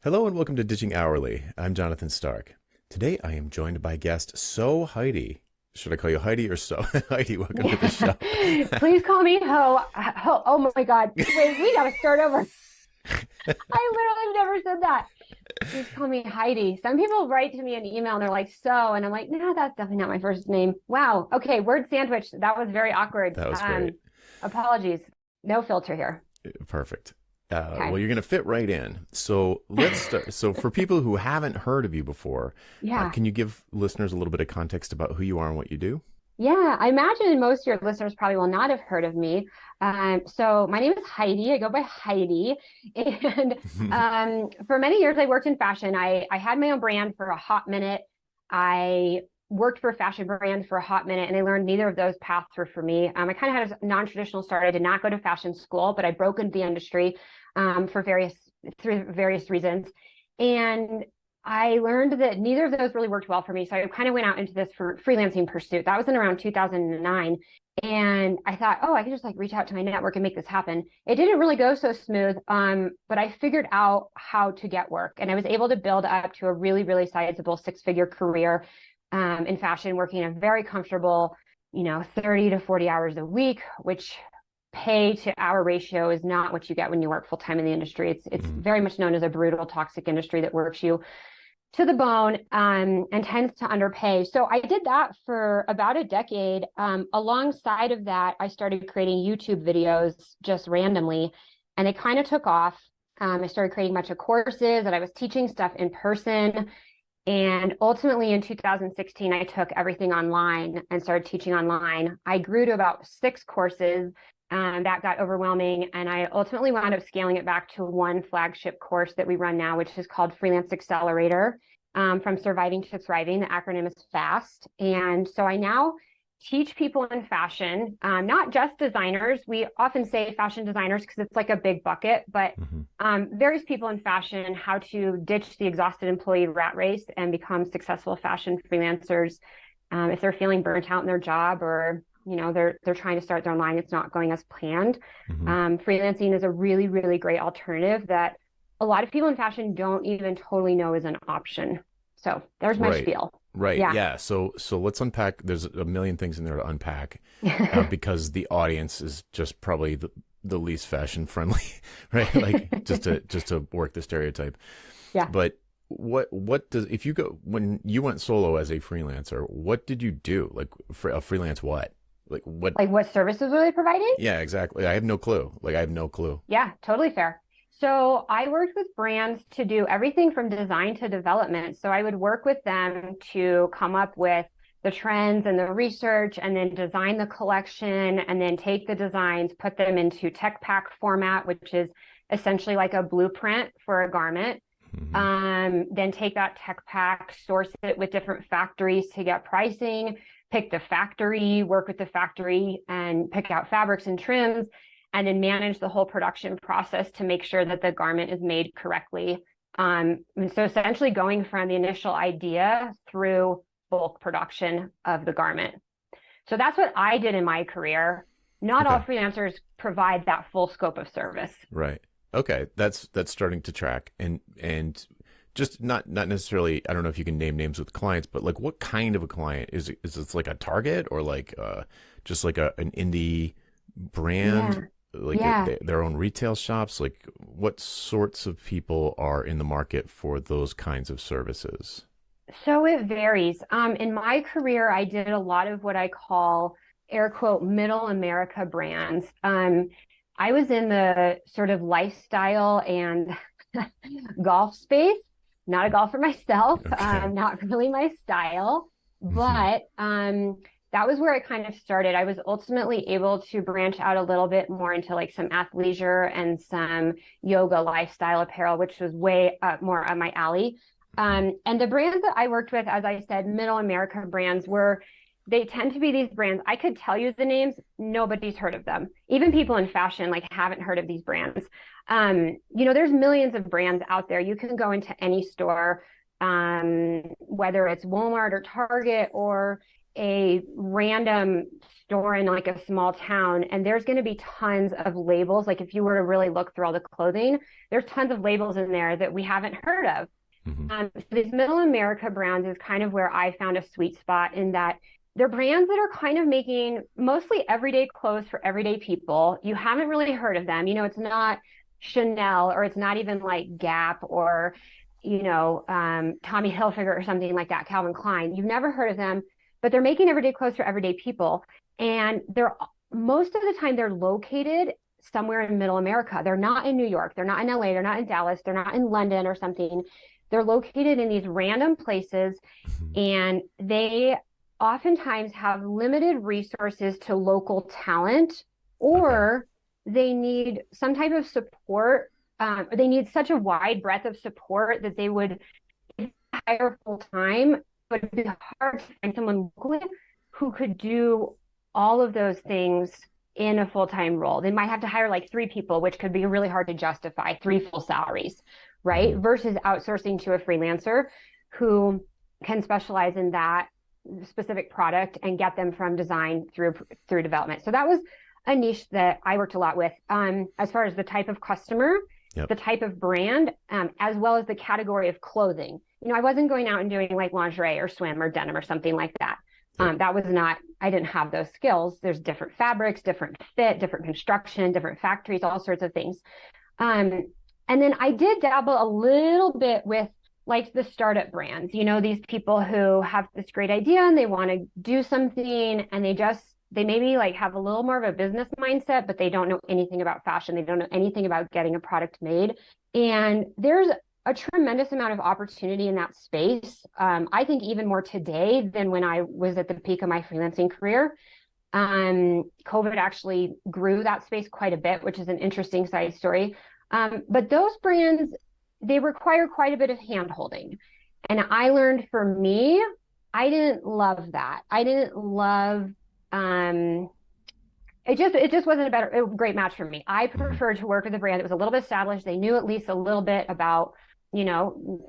Hello and welcome to Ditching Hourly. I'm Jonathan Stark. Today I am joined by guest Heidi. Should I call you Heidi or So? Heidi, welcome to the Yeah. show. Please call me Ho. Ho. Oh my God. Wait, we gotta start over. I literally never said that. Please call me Heidi. Some people write to me an email and they're like, so, and I'm like, no, that's definitely not my first name. Wow. Okay. Word sandwich. That was very awkward. That was great. Apologies. No filter here. Perfect. Okay. Well, you're going to fit right in. So let's start. So for people who haven't heard of you before, Yeah. can you give listeners a little bit of context about who you are and what you do? Yeah, I imagine most of your listeners probably will not have heard of me. So my name is Heidi. I go by Heidi. And for many years, I worked in fashion. I had my own brand for a hot minute. I worked for a fashion brand for a hot minute, and I learned neither of those paths were for me. I kind of had a non-traditional start. I did not go to fashion school, but I broke into the industry through various reasons. And I learned that neither of those really worked well for me. So I kind of went out into this for freelancing pursuit. That was in around 2009. And I thought, oh, I could just like reach out to my network and make this happen. It didn't really go so smooth, but I figured out how to get work. And I was able to build up to a really, really sizable six-figure career in fashion, working a very comfortable, 30 to 40 hours a week, which pay to hour ratio is not what you get when you work full time in the industry. It's Mhm. very much known as a brutal, toxic industry that works you to the bone and tends to underpay. So I did that for about a decade. Alongside of that, I started creating YouTube videos just randomly, and they kind of took off. I started creating a bunch of courses and I was teaching stuff in person. And ultimately in 2016, I took everything online and started teaching online. I grew to about 6 courses. That got overwhelming. And I ultimately wound up scaling it back to one flagship course that we run now, which is called Freelance Accelerator, from Surviving to Thriving. The acronym is FAST. And so I now teach people in fashion, not just designers. We often say fashion designers because it's like a big bucket, but Mhm. various people in fashion how to ditch the exhausted employee rat race and become successful fashion freelancers. If they're feeling burnt out in their job, or they're trying to start their line, it's not going as planned. Mhm. Freelancing is a really, really great alternative that a lot of people in fashion don't even totally know is an option. So there's my Right. spiel. Right. Yeah. Yeah. So let's unpack. There's a million things in there to unpack, because the audience is just probably the least fashion friendly, right? Like just to work the stereotype. Yeah. But what does if you go when you went solo as a freelancer, what did you do? Like for a freelance what? Like what? Like, what services were they providing? Yeah, exactly. I have no clue. Like I have no clue. Yeah, totally fair. So I worked with brands to do everything from design to development. So I would work with them to come up with the trends and the research, and then design the collection, and then take the designs, put them into tech pack format, which is essentially like a blueprint for a garment. Hmm. Then take that tech pack, source it with different factories to get pricing, pick the factory, work with the factory and pick out fabrics and trims, and then manage the whole production process to make sure that the garment is made correctly. And so essentially going from the initial idea through bulk production of the garment. So that's what I did in my career. Not all Okay. freelancers provide that full scope of service. Right. Okay. That's starting to track and just not necessarily. I don't know if you can name names with clients, but like what kind of a client is this like a Target or like just like an indie brand, Yeah. like Yeah. their own retail shops? Like what sorts of people are in the market for those kinds of services? So it varies. In my career, I did a lot of what I call air quote middle America brands. I was in the sort of lifestyle and golf space, not a golfer myself, Okay. not really my style, Hmm. but that was where I kind of started. I was ultimately able to branch out a little bit more into like some athleisure and some yoga lifestyle apparel, which was way more up my alley. And the brands that I worked with, as I said, middle America brands they tend to be these brands. I could tell you the names, nobody's heard of them. Even Hmm. people in fashion like haven't heard of these brands. There's millions of brands out there. You can go into any store, whether it's Walmart or Target or a random store in like a small town and there's going to be tons of labels. Like if you were to really look through all the clothing, there's tons of labels in there that we haven't heard of. Hmm. So these middle America brands is kind of where I found a sweet spot in that they're brands that are kind of making mostly everyday clothes for everyday people. You haven't really heard of them. It's not Chanel or it's not even like Gap or, Tommy Hilfiger or something like that, Calvin Klein. You've never heard of them, but they're making everyday clothes for everyday people. And they're most of the time they're located somewhere in middle America. They're not in New York. They're not in LA. They're not in Dallas. They're not in London or something. They're located in these random places and they oftentimes have limited resources to local talent Okay. or they need some type of support. They need such a wide breadth of support that they would hire full time, but it'd be hard to find someone locally who could do all of those things in a full time role. They might have to hire like three people, which could be really hard to justify, three full salaries, right? Hmm. Versus outsourcing to a freelancer who can specialize in that specific product and get them from design through development. So that was a niche that I worked a lot with as far as the type of customer, Yep. the type of brand, as well as the category of clothing. I wasn't going out and doing like lingerie or swim or denim or something like that. Yep. That was not, I didn't have those skills. There's different fabrics, different fit, different construction, different factories, all sorts of things. And then I did dabble a little bit with like the startup brands, these people who have this great idea and they want to do something and they maybe like have a little more of a business mindset, but they don't know anything about fashion. They don't know anything about getting a product made. And there's a tremendous amount of opportunity in that space. I think even more today than when I was at the peak of my freelancing career. COVID actually grew that space quite a bit, which is an interesting side story. But those brands, they require quite a bit of hand holding. And I learned for me, I didn't love that. I didn't love it just wasn't a great match for me. I Hmm. preferred to work with a brand that was a little bit established. They knew at least a little bit about,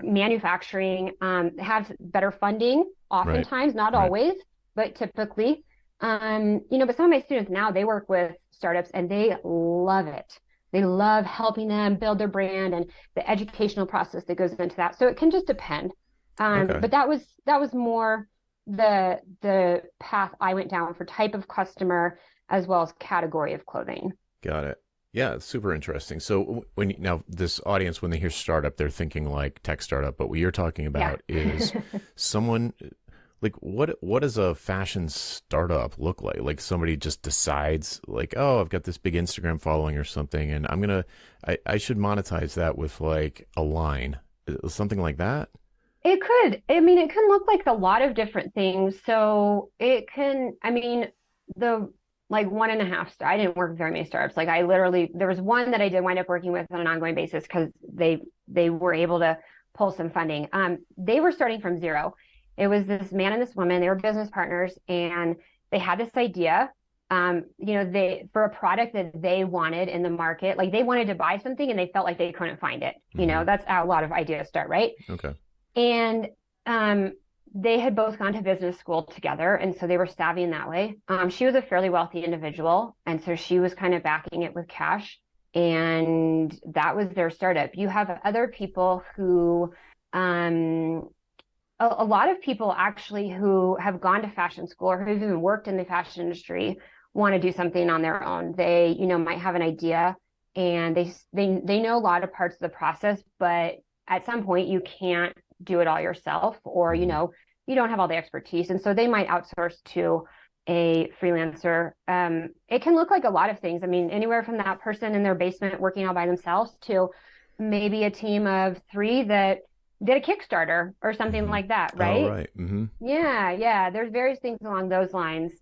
manufacturing, have better funding, Right. oftentimes, not Right. always, but typically. But some of my students now, they work with startups and they love it. They love helping them build their brand and the educational process that goes into that. So it can just depend. Okay. But that was more the path I went down for type of customer as well as category of clothing. Got it. Yeah, it's super interesting. So when now this audience, when they hear startup, they're thinking like tech startup, but what you're talking Yeah. about is someone like what does a fashion startup look like? Like somebody just decides like, oh, I've got this big Instagram following or something, and I should monetize that with like a line, something like that. It could. I mean, it can look like a lot of different things. So it can, I mean, the like one and a half star, I didn't work with very many startups. Like I literally, there was one that I did wind up working with on an ongoing basis because they were able to pull some funding. They were starting from zero. It was this man and this woman, they were business partners and they had this idea. They for a product that they wanted in the market, like they wanted to buy something and they felt like they couldn't find it. Hmm. That's how a lot of ideas start, right? Okay. And they had both gone to business school together. And so they were savvy in that way. She was a fairly wealthy individual. And so she was kind of backing it with cash. And that was their startup. You have other people who, a lot of people actually who have gone to fashion school or who've even worked in the fashion industry want to do something on their own. They, might have an idea and they know a lot of parts of the process, but at some point you can't do it all yourself or Hmm. you don't have all the expertise and so they might outsource to a freelancer. It can look like a lot of things. I mean, anywhere from that person in their basement working all by themselves to maybe a team of three that did a Kickstarter or something Hmm. like that, Oh, right? right. Hmm. Yeah, there's various things along those lines.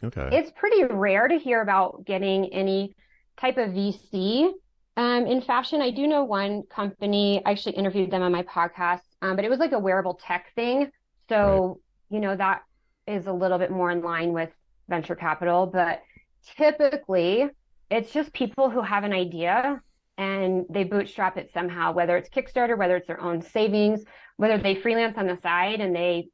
Okay. It's pretty rare to hear about getting any type of VC in fashion. I do know one company, I actually interviewed them on my podcast, but it was like a wearable tech thing. Right. So, that is a little bit more in line with venture capital, but typically it's just people who have an idea and they bootstrap it somehow, whether it's Kickstarter, whether it's their own savings, whether they freelance on the side and they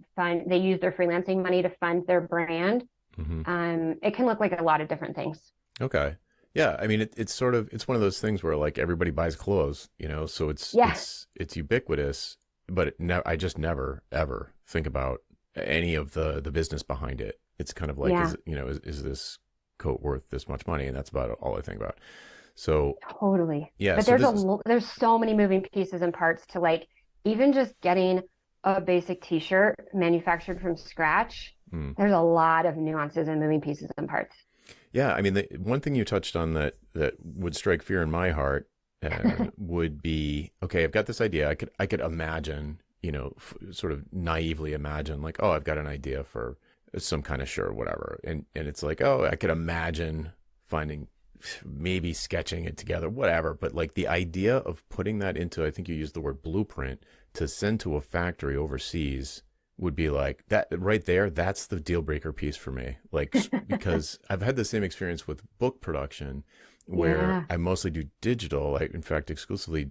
use their freelancing money to fund their brand. Hmm. It can look like a lot of different things. Okay. Yeah. I mean, it's sort of, it's one of those things where like everybody buys clothes, you know, so Yeah. it's ubiquitous, but I just never, ever think about any of the business behind it. It's kind of like, Yeah. is this coat worth this much money? And that's about all I think about. So Totally. yeah, But so this is, there's so many moving pieces and parts to like even just getting a basic t-shirt manufactured from scratch. mm. There's a lot of nuances and moving pieces and parts. Yeah, I mean, the one thing you touched on that would strike fear in my heart would be, okay, I've got this idea. I could imagine, sort of naively imagine, like, oh, I've got an idea for some kind of shirt, whatever, and it's like, oh, I could imagine finding, maybe sketching it together, whatever. But like the idea of putting that into, I think you used the word blueprint, to send to a factory overseas would be like that right there. That's the deal breaker piece for me. Like, because I've had the same experience with book production where Yeah. I mostly do digital. I, in fact, exclusively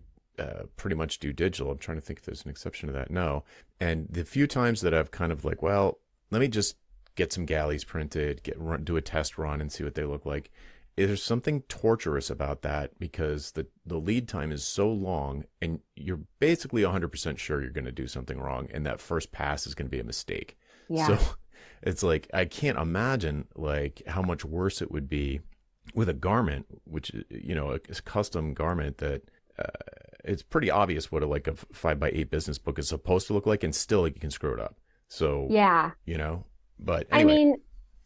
pretty much do digital. I'm trying to think if there's an exception to that. No. And the few times that I've kind of like, well, let me just get some galleys printed, do a test run and see what they look like. There's something torturous about that because the lead time is so long and you're basically 100% sure you're going to do something wrong and that first pass is going to be a mistake. Yeah. So it's like, I can't imagine like how much worse it would be with a garment, which, a custom garment that it's pretty obvious what like a 5x8 business book is supposed to look like, and still like, you can screw it up. So, Yeah. But I anyway. mean,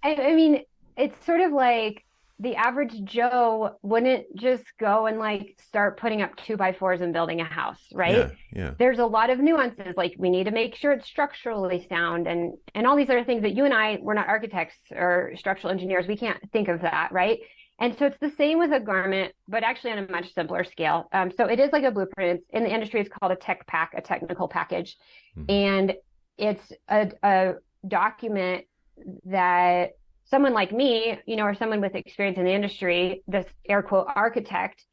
I mean, it's sort of like the average Joe wouldn't just go and like start putting up 2x4s and building a house, right? Yeah, yeah. There's a lot of nuances. Like we need to make sure it's structurally sound and all these other things that you and I, we're not architects or structural engineers. We can't think of that, right? And so it's the same with a garment, but actually on a much simpler scale. So it is like a blueprint. In the industry, it's called a tech pack, a technical package. Mm-hmm. And it's a document that someone like me, or someone with experience in the industry, this air quote architect,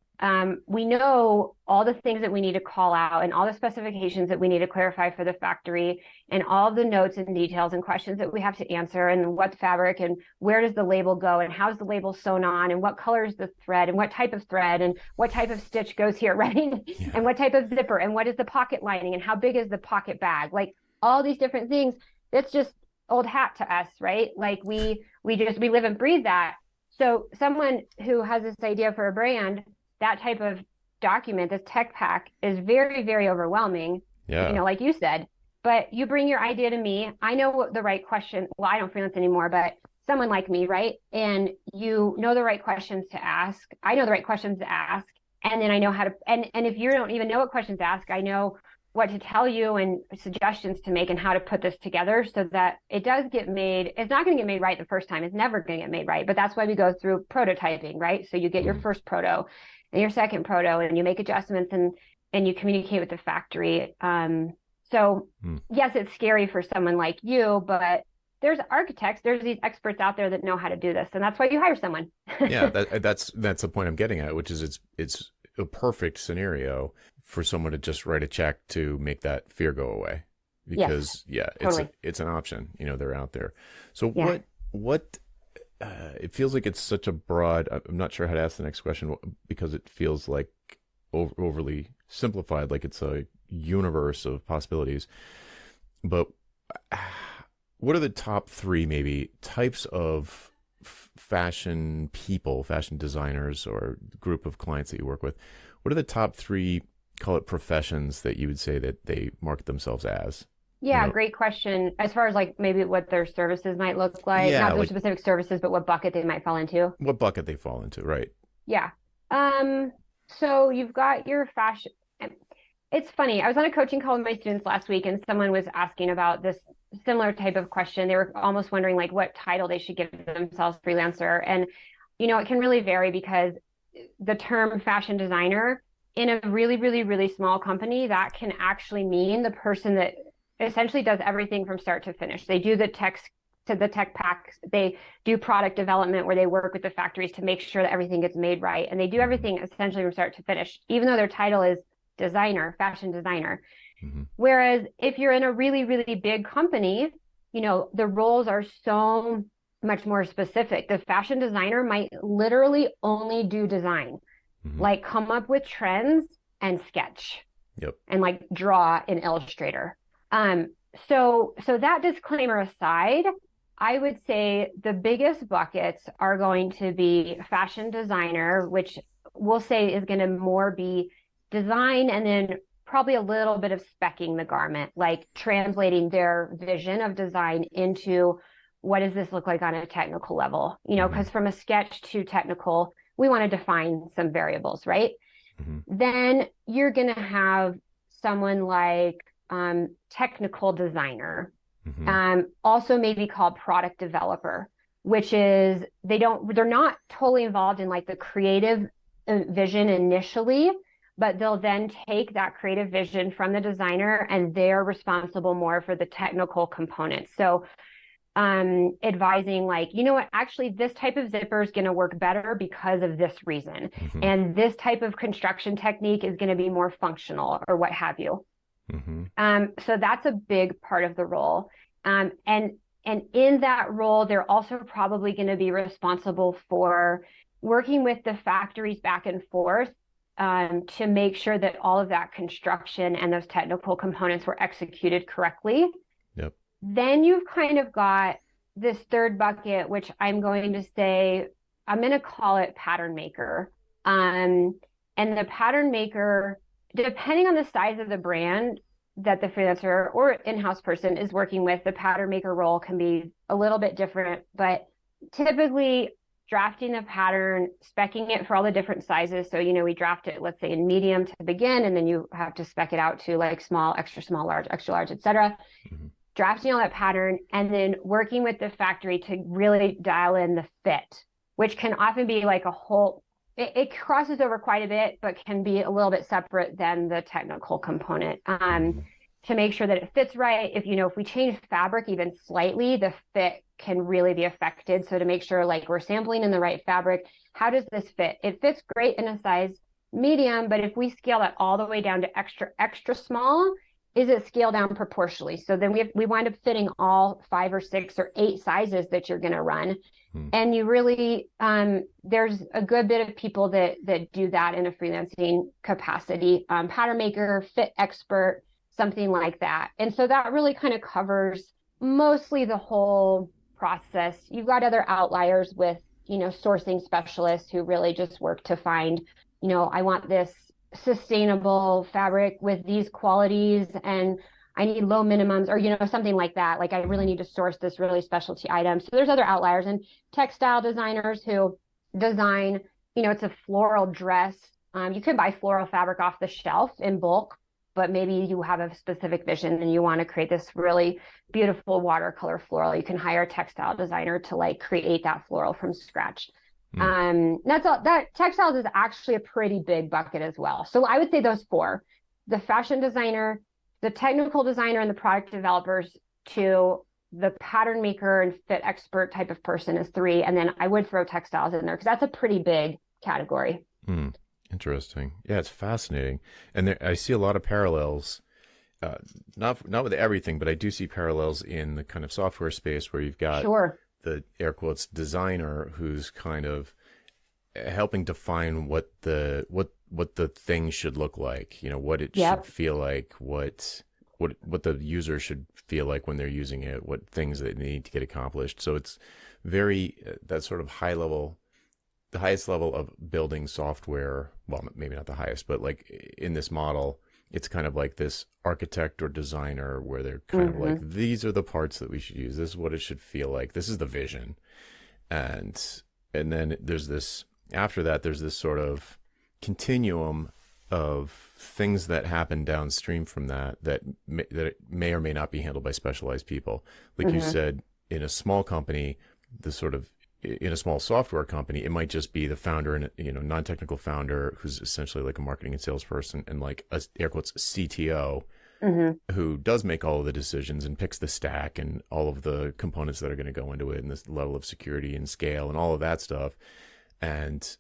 we know all the things that we need to call out and all the specifications that we need to clarify for the factory and all the notes and details and questions that we have to answer and what fabric and where does the label go and how's the label sewn on and what color is the thread and what type of thread and what type of stitch goes here, right? Yeah. And what type of zipper and what is the pocket lining and how big is the pocket bag? Like all these different things. It's just old hat to us, right? Like we live and breathe that. So someone who has this idea for a brand, that type of document, this tech pack, is very, very overwhelming. Yeah. Like you said. But you bring your idea to me. I know what the right question. Well, I don't freelance anymore, but someone like me, right? And you know the right questions to ask. I know the right questions to ask, and then I know how to. And if you don't even know what questions to ask, I know what to tell you and suggestions to make and how to put this together so that it does get made. It's not going to get made right the first time. It's never going to get made right. But that's why we go through prototyping, right? So you get your first proto and your second proto and you make adjustments and you communicate with the factory. Yes, it's scary for someone like you, but there's architects, there's these experts out there that know how to do this. And that's why you hire someone. Yeah, that's the point I'm getting at, which is it's a perfect scenario for someone to just write a check to make that fear go away, because totally. it's an option, they're out there. So Yeah. what it feels like it's such a broad, I'm not sure how to ask the next question because it feels like overly simplified, like it's a universe of possibilities. But what are the top three maybe types of fashion people, fashion designers, or group of clients that you work with? What are the top three, call it professions, that you would say that they market themselves as? Yeah, great question. As far as like maybe what their services might look like, Yeah, not their like specific services, but what bucket they might fall into. what bucket they fall into, right? Yeah. So you've got your fashion. It's funny. I was on a coaching call with my students last week and someone was asking about this similar type of question. They were almost wondering like what title they should give themselves, freelancer. And, it can really vary because the term fashion designer in a really, really, really small company, that can actually mean the person that essentially does everything from start to finish. They do the text to the tech packs. They do product development where they work with the factories to make sure that everything gets made right. And they do Mm-hmm. everything essentially from start to finish, even though their title is designer, fashion designer. Mm-hmm. Whereas if you're in a really, really big company, the roles are so much more specific. The fashion designer might literally only do design, Mm-hmm. like come up with trends and sketch Yep. and like draw in Illustrator. So that disclaimer aside, I would say the biggest buckets are going to be fashion designer, which we'll say is going to more be design, and then probably a little bit of speccing the garment, like translating their vision of design into what does this look like on a technical level? Mm-hmm. Because from a sketch to technical, we want to define some variables, right? Mm-hmm. Then you're going to have someone like technical designer, Mm-hmm. also maybe called product developer, which is they're not totally involved in like the creative vision initially, but they'll then take that creative vision from the designer and they're responsible more for the technical components. So advising like, you know what, actually this type of zipper is going to work better because of this reason. Mm-hmm. And this type of construction technique is going to be more functional or what have you. Mm-hmm. So that's a big part of the role. And in that role, they're also probably going to be responsible for working with the factories back and forth to make sure that all of that construction and those technical components were executed correctly. Yep. Then you've kind of got this third bucket, which I'm going to call it pattern maker. And the pattern maker, depending on the size of the brand that the freelancer or in-house person is working with, the pattern maker role can be a little bit different, but typically drafting the pattern, speccing it for all the different sizes. So, we draft it, let's say in medium to begin, and then you have to spec it out to like small, extra large, et cetera. Mm-hmm. Drafting all that pattern and then working with the factory to really dial in the fit, which can often be like it crosses over quite a bit, but can be a little bit separate than the technical component, Mm-hmm. to make sure that it fits right. If we change fabric even slightly, the fit can really be affected. So to make sure like we're sampling in the right fabric, how does this fit? It fits great in a size medium, but if we scale that all the way down to extra small, is it scaled down proportionally? So then we wind up fitting all 5 or 6 or 8 sizes that you're going to run. Mm-hmm. And you really, there's a good bit of people that do that in a freelancing capacity, pattern maker, fit expert, something like that. And so that really kind of covers mostly the whole process. You've got other outliers with, sourcing specialists who really just work to find, I want this sustainable fabric with these qualities and I need low minimums or, something like that. Like I really need to source this really specialty item. So there's other outliers and textile designers who design, it's a floral dress. You can buy floral fabric off the shelf in bulk, but maybe you have a specific vision and you want to create this really beautiful watercolor floral. You can hire a textile designer to like create that floral from scratch. That's all. That textiles is actually a pretty big bucket as well. So I would say those 4: the fashion designer, the technical designer, and the product developers, to the pattern maker and fit expert type of person is 3. And then I would throw textiles in there because that's a pretty big category. Interesting. Yeah, it's fascinating. And I see a lot of parallels, not with everything, but I do see parallels in the kind of software space where you've got Sure. the air quotes designer who's kind of helping define what the thing should look like, what it should feel like, what the user should feel like when they're using it, what things that they need to get accomplished. So it's very that sort of the highest level of building software. Well, maybe not the highest, but like in this model, it's kind of like this architect or designer where they're kind of like, these are the parts that we should use. This is what it should feel like. This is the vision. And then there's this, after that, there's this sort of continuum of things that happen downstream from that may or may not be handled by specialized people. Like you said, in a small company, in a small software company, it might just be the founder and non-technical founder who's essentially like a marketing and salesperson and like a air quotes CTO Hmm. who does make all of the decisions and picks the stack and all of the components that are going to go into it and this level of security and scale and all of that stuff. And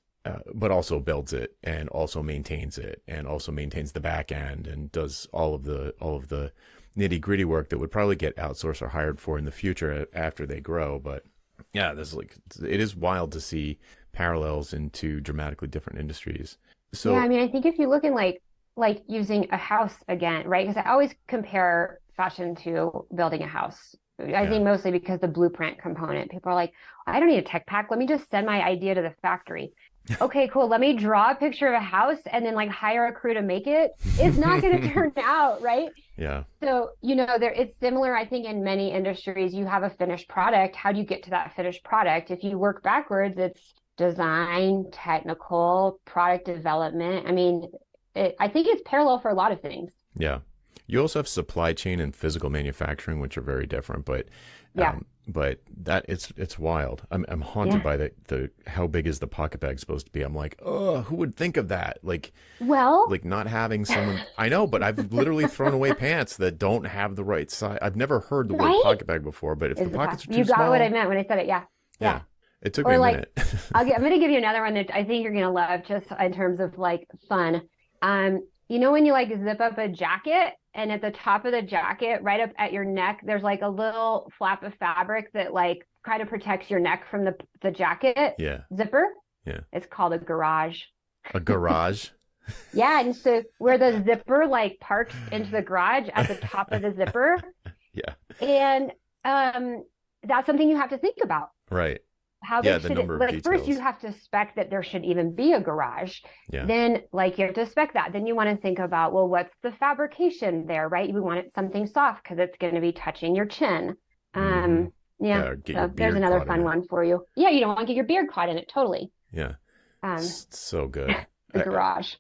but also builds it and also maintains it and also maintains the back end and does all of the nitty gritty work that would probably get outsourced or hired for in the future after they grow. But yeah, it is wild to see parallels into dramatically different industries. Yeah, I So mean, I think if you look in like using a house again, right? Because I always compare fashion to building a house. I yeah. think mostly because the blueprint component. People are like, I don't need a tech pack. Let me just send my idea to the factory. Okay, cool. Let me draw a picture of a house and then like hire a crew to make it. It's not going to turn out, right? Yeah. So, it's similar, I think, in many industries. You have a finished product. How do you get to that finished product? If you work backwards, it's design, technical, product development. I mean, I think it's parallel for a lot of things. Yeah. You also have supply chain and physical manufacturing, which are very different, Yeah. but that it's wild. I'm haunted Yeah. by the how big is the pocket bag supposed to be? I'm like, oh, who would think of that? Well, Like not having someone. I know, but I've literally thrown away pants that don't have the right size. I've never heard the word right? pocket bag before, but if the Is the pockets are you too got what I small, meant when I said it. Yeah. yeah, Yeah. it took me Or a like, minute. I'm going to give you another one that I think you're going to love just in terms of like fun. When you like zip up a jacket and at the top of the jacket, right up at your neck, there's like a little flap of fabric that like kind of protects your neck from the jacket Yeah, zipper. yeah. It's called a garage. A garage. Yeah. And so where the zipper like parks into the garage at the top of the zipper. Yeah. And that's something you have to think about. Right. How Yeah, big the should it, number of like, first you details. have to spec that there should even be a garage. Yeah. Then like you have to spec that. Then you want to think about, well, what's the fabrication there, right? You want it something soft because it's going to be touching your chin. Mm-hmm. Yeah. Yeah, get your So there's beard another caught in fun it. one for you. Yeah, you don't want to get your beard caught in it. Totally. Yeah. Um, So good. the garage.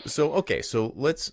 So okay, so let's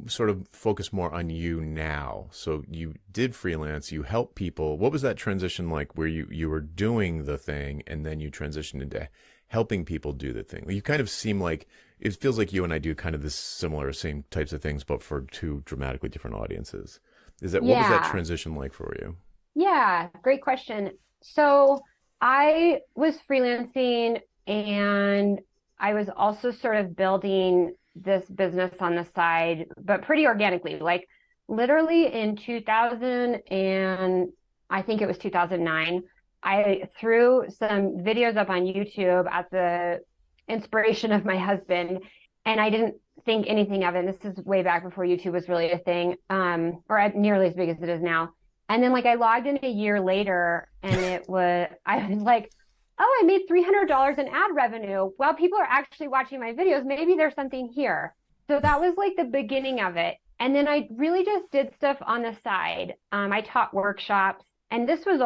sort of focus more on you now. So you did freelance, you help people. What was that transition like where you were doing the thing and then you transitioned into helping people do the thing? You kind of seem like it feels like you and I do kind of this similar same types of things but for two dramatically different audiences. What was that Yeah. transition like for you? Yeah. Great question. So I was freelancing and I was also sort of building this business on the side, but pretty organically. Like literally in 2000 and I think it was 2009, I threw some videos up on YouTube at the inspiration of my husband, and I didn't think anything of it. This is way back before YouTube was really a thing, or nearly as big as it is now. And then like I logged in a year later, and I was like, oh, I made $300 in ad revenue. Well, people are actually watching my videos. Maybe there's something here. So that was like the beginning of it. And then I really just did stuff on the side. I taught workshops, and this was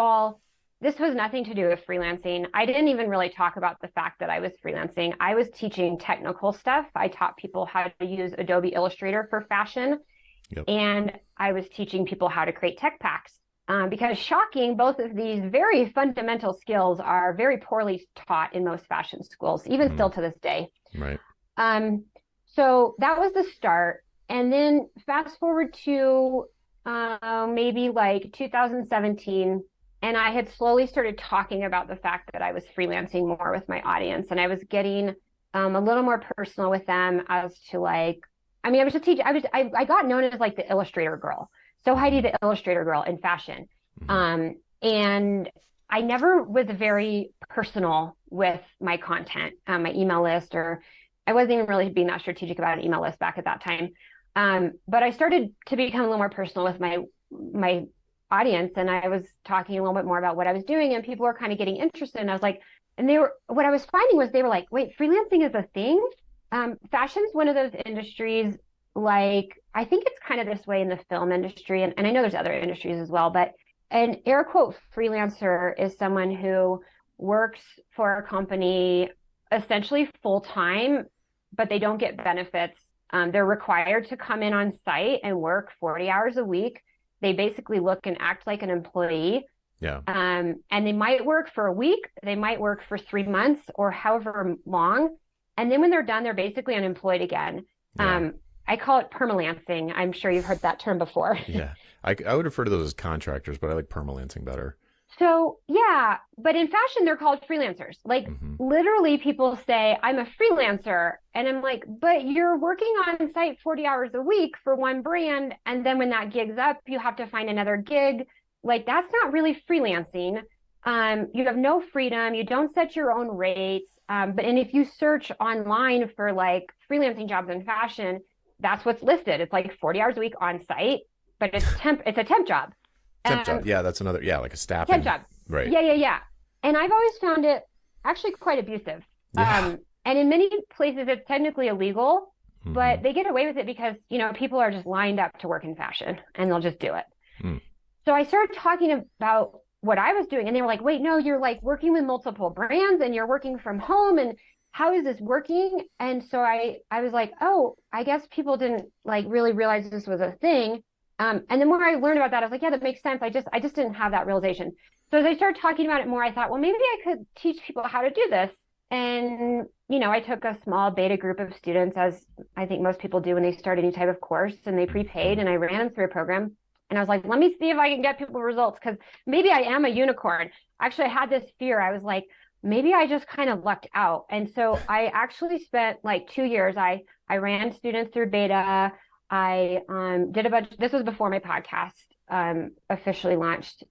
nothing to do with freelancing. I didn't even really talk about the fact that I was freelancing. I was teaching technical stuff. I taught people how to use Adobe Illustrator for fashion, Yep. and I was teaching people how to create tech packs. Because shocking, both of these very fundamental skills are very poorly taught in most fashion schools, even still to this day. Right. So that was the start. And then fast forward to maybe like 2017, and I had slowly started talking about the fact that I was freelancing more with my audience, and I was getting a little more personal with them as to like, I mean, I was just teaching, I got known as like the illustrator girl. So Heidi, the illustrator girl in fashion. Mm-hmm. And I never was very personal with my content, my email list, or I wasn't even really being that strategic about an email list back at that time. But I started to become a little more personal with my audience, and I was talking a little bit more about what I was doing, and people were kind of getting interested. And I was like, what I was finding was they were like, wait, freelancing is a thing? Fashion's one of those industries, like, I think it's kind of this way in the film industry, and I know there's other industries as well, but an air quote freelancer is someone who works for a company essentially full time, but they don't get benefits. They're required to come in on site and work 40 hours a week. They basically look and act like an employee. Yeah. And they might work for a week, they might work for 3 months or however long. And then when they're done, they're basically unemployed again. Yeah. I call it permalancing. I'm sure you've heard that term before. Yeah. I would refer to those as contractors, but I like permalancing better. So yeah, but in fashion, they're called freelancers. Like Hmm. literally people say, I'm a freelancer. And I'm like, but you're working on site 40 hours a week for one brand. And then when that gig's up, you have to find another gig. Like that's not really freelancing. You have no freedom. You don't set your own rates. And if you search online for like freelancing jobs in fashion, that's what's listed. It's like 40 hours a week on site, but it's a temp job. Temp Um, job. Yeah, that's another. Yeah, like a temp staffing. job. Right. Yeah. And I've always found it actually quite abusive. Yeah. And in many places, it's technically illegal, Hmm. but they get away with it because, people are just lined up to work in fashion and they'll just do it. Mm. So I started talking about what I was doing and they were like, wait, no, you're like working with multiple brands and you're working from home. And how is this working? And so I was like, oh, I guess people didn't like really realize this was a thing. And the more I learned about that, I was like, yeah, that makes sense. I just didn't have that realization. So as I started talking about it more, I thought, well, maybe I could teach people how to do this. And, I took a small beta group of students, as I think most people do when they start any type of course, and they prepaid, Hmm. and I ran them through a program. And I was like, let me see if I can get people results because maybe I am a unicorn. Actually, I had this fear. I was like, maybe I just kind of lucked out. And so I actually spent like 2 years. I ran students through beta. I did a bunch. This was before my podcast officially launched.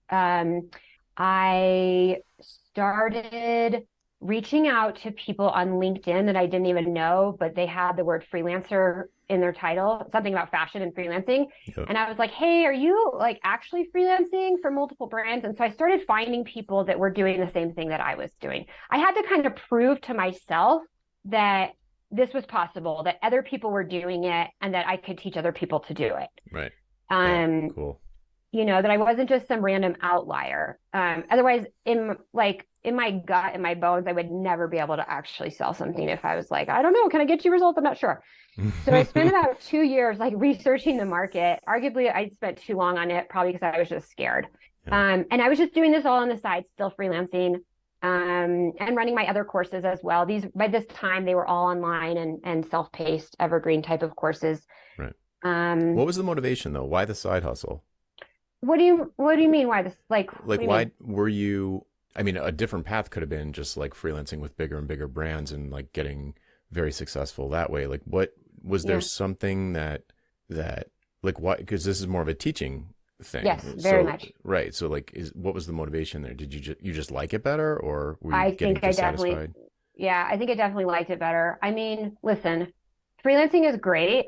I started reaching out to people on LinkedIn that I didn't even know, but they had the word freelancer in their title, something about fashion and freelancing. Yep. And I was like, hey, are you like actually freelancing for multiple brands? And so I started finding people that were doing the same thing that I was doing. I had to kind of prove to myself that this was possible, that other people were doing it, and that I could teach other people to do it. Right. Yeah. Um, Cool. that I wasn't just some random outlier. Otherwise, in my gut, in my bones, I would never be able to actually sell something if I was like, I don't know, can I get you results? I'm not sure. So I spent about 2 years like researching the market. Arguably, I spent too long on it, probably because I was just scared. Yeah. And I was just doing this all on the side, still freelancing, and running my other courses as well. These by this time they were all online and self-paced, evergreen type of courses. Right. Um, What was the motivation though? Why the side hustle? what do you mean? Why this? Like, what Like, do you mean? why were you? I mean, a different path could have been just like freelancing with bigger and bigger brands and like getting very successful that way. Like, what was there Yeah. something that like why? Because this is more of a teaching thing. Yes, very So much. right. So like, is what was the motivation there? Did you just like it better, or were you I getting think I definitely, dissatisfied? yeah, I think I definitely liked it better. I mean, listen, freelancing is great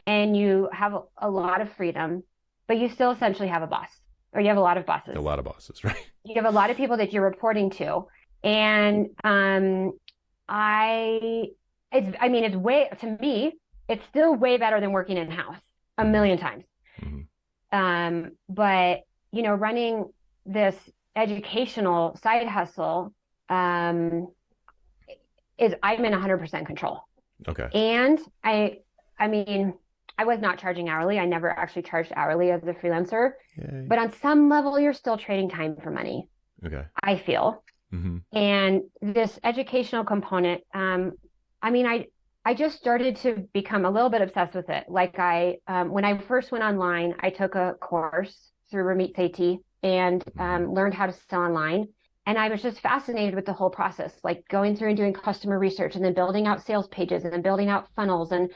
and you have a lot of freedom, but you still essentially have a boss or you have a lot of A bosses. lot of bosses, right? You have a lot of people that you're reporting to. And I I mean, to me, it's still way better than working in house a Hmm. million times. Hmm. But running this educational side hustle um, is I'm in 100% control. Okay. And I mean, I was not charging hourly. I never actually charged hourly as a freelancer. Yay. But on some level, you're still trading time for money, Okay. I feel. Hmm. And this educational component, I mean, I just started to become a little bit obsessed with it. Like when I first went online, I took a course through Ramit Sethi and Hmm. learned how to sell online. And I was just fascinated with the whole process, like going through and doing customer research and then building out sales pages and then building out funnels and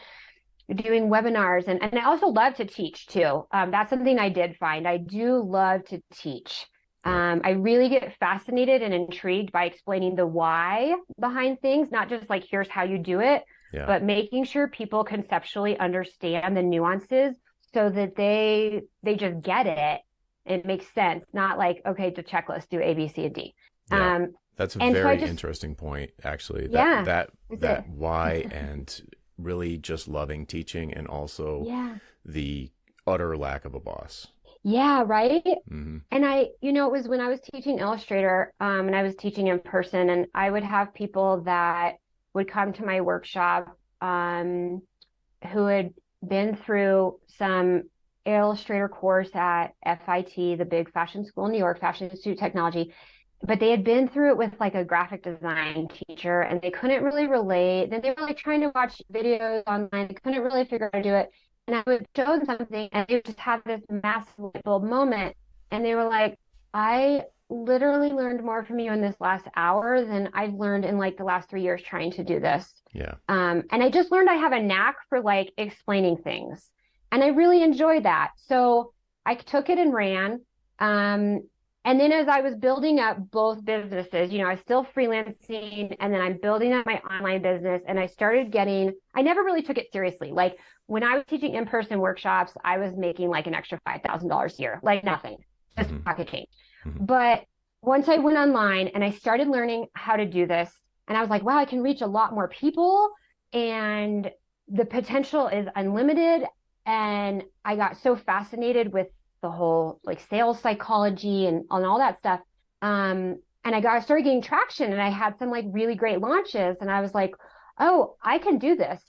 doing webinars. And I also love to teach too. That's something I did find. I do love to teach. Yep. I really get fascinated and intrigued by explaining the why behind things, not just like, here's how you do it, Yeah. but making sure people conceptually understand the nuances so that they just get it. It makes sense, not like, okay, the checklist, do A, B, C, and D. Yeah. Um, That's a and so I very just, interesting point, actually. That yeah, that is it? that why and really just loving teaching and also Yeah. the utter lack of a boss. Yeah, right. Hmm. And it was when I was teaching Illustrator, and I was teaching in person, and I would have people that would come to my workshop, who had been through some Illustrator course at FIT, the big fashion school in New York, Fashion Institute of Technology. but they had been through it with like a graphic design teacher and they couldn't really relate. Then they were like trying to watch videos online. They couldn't really figure out how to do it. And I would show them something and they would just have this massive light bulb moment. And they were like, I literally learned more from you in this last hour than I've learned in like the last 3 years trying to do this. Yeah. And I just learned I have a knack for like explaining things. And I really enjoyed that. So I took it and ran. And then as I was building up both businesses, you know, I was still freelancing and then I'm building up my online business and I started getting, I never really took it seriously. Like when I was teaching in-person workshops, I was making like an extra $5,000 a year, like nothing, just pocket change. But once I went online and I started learning how to do this, and I was like, wow, I can reach a lot more people and the potential is unlimited. And I got so fascinated with the whole like sales psychology and all that stuff. And I started getting traction and I had some like really great launches and I was like, oh, I can do this.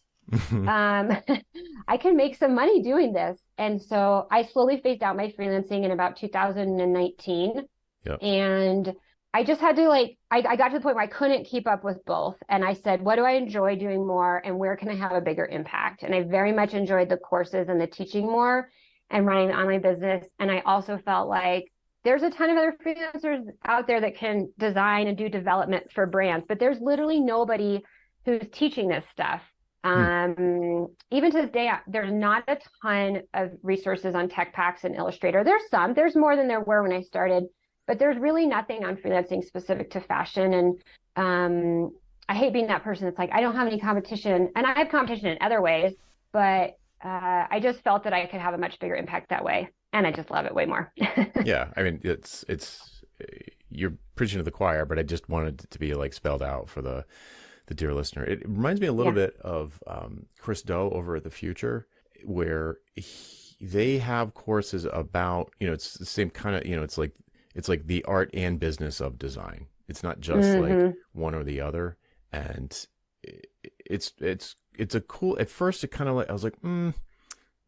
I can make some money doing this. And so I slowly phased out my freelancing in about 2019. Yep. And I just had to like, I got to the point where I couldn't keep up with both. And I said, what do I enjoy doing more and where can I have a bigger impact? And I very much enjoyed the courses and the teaching more and running the online business. And I also felt like there's a ton of other freelancers out there that can design and do development for brands, but there's literally nobody who's teaching this stuff. Even to this day, there's not a ton of resources on Tech Packs and Illustrator. There's more than there were when I started, but there's really nothing on freelancing specific to fashion. And I hate being that person that's like, I don't have any competition, and I have competition in other ways, but I just felt that I could have a much bigger impact that way. And I just love it way more. Yeah. I mean, it's, you're preaching to the choir, but I just wanted it to be like spelled out for the dear listener. It reminds me a little bit of Chris Do over at The Future, where they have courses about, you know, it's the same kind of, you know, it's like the art and business of design. It's not just like one or the other. And it's a cool, at first it kind of like, I was like,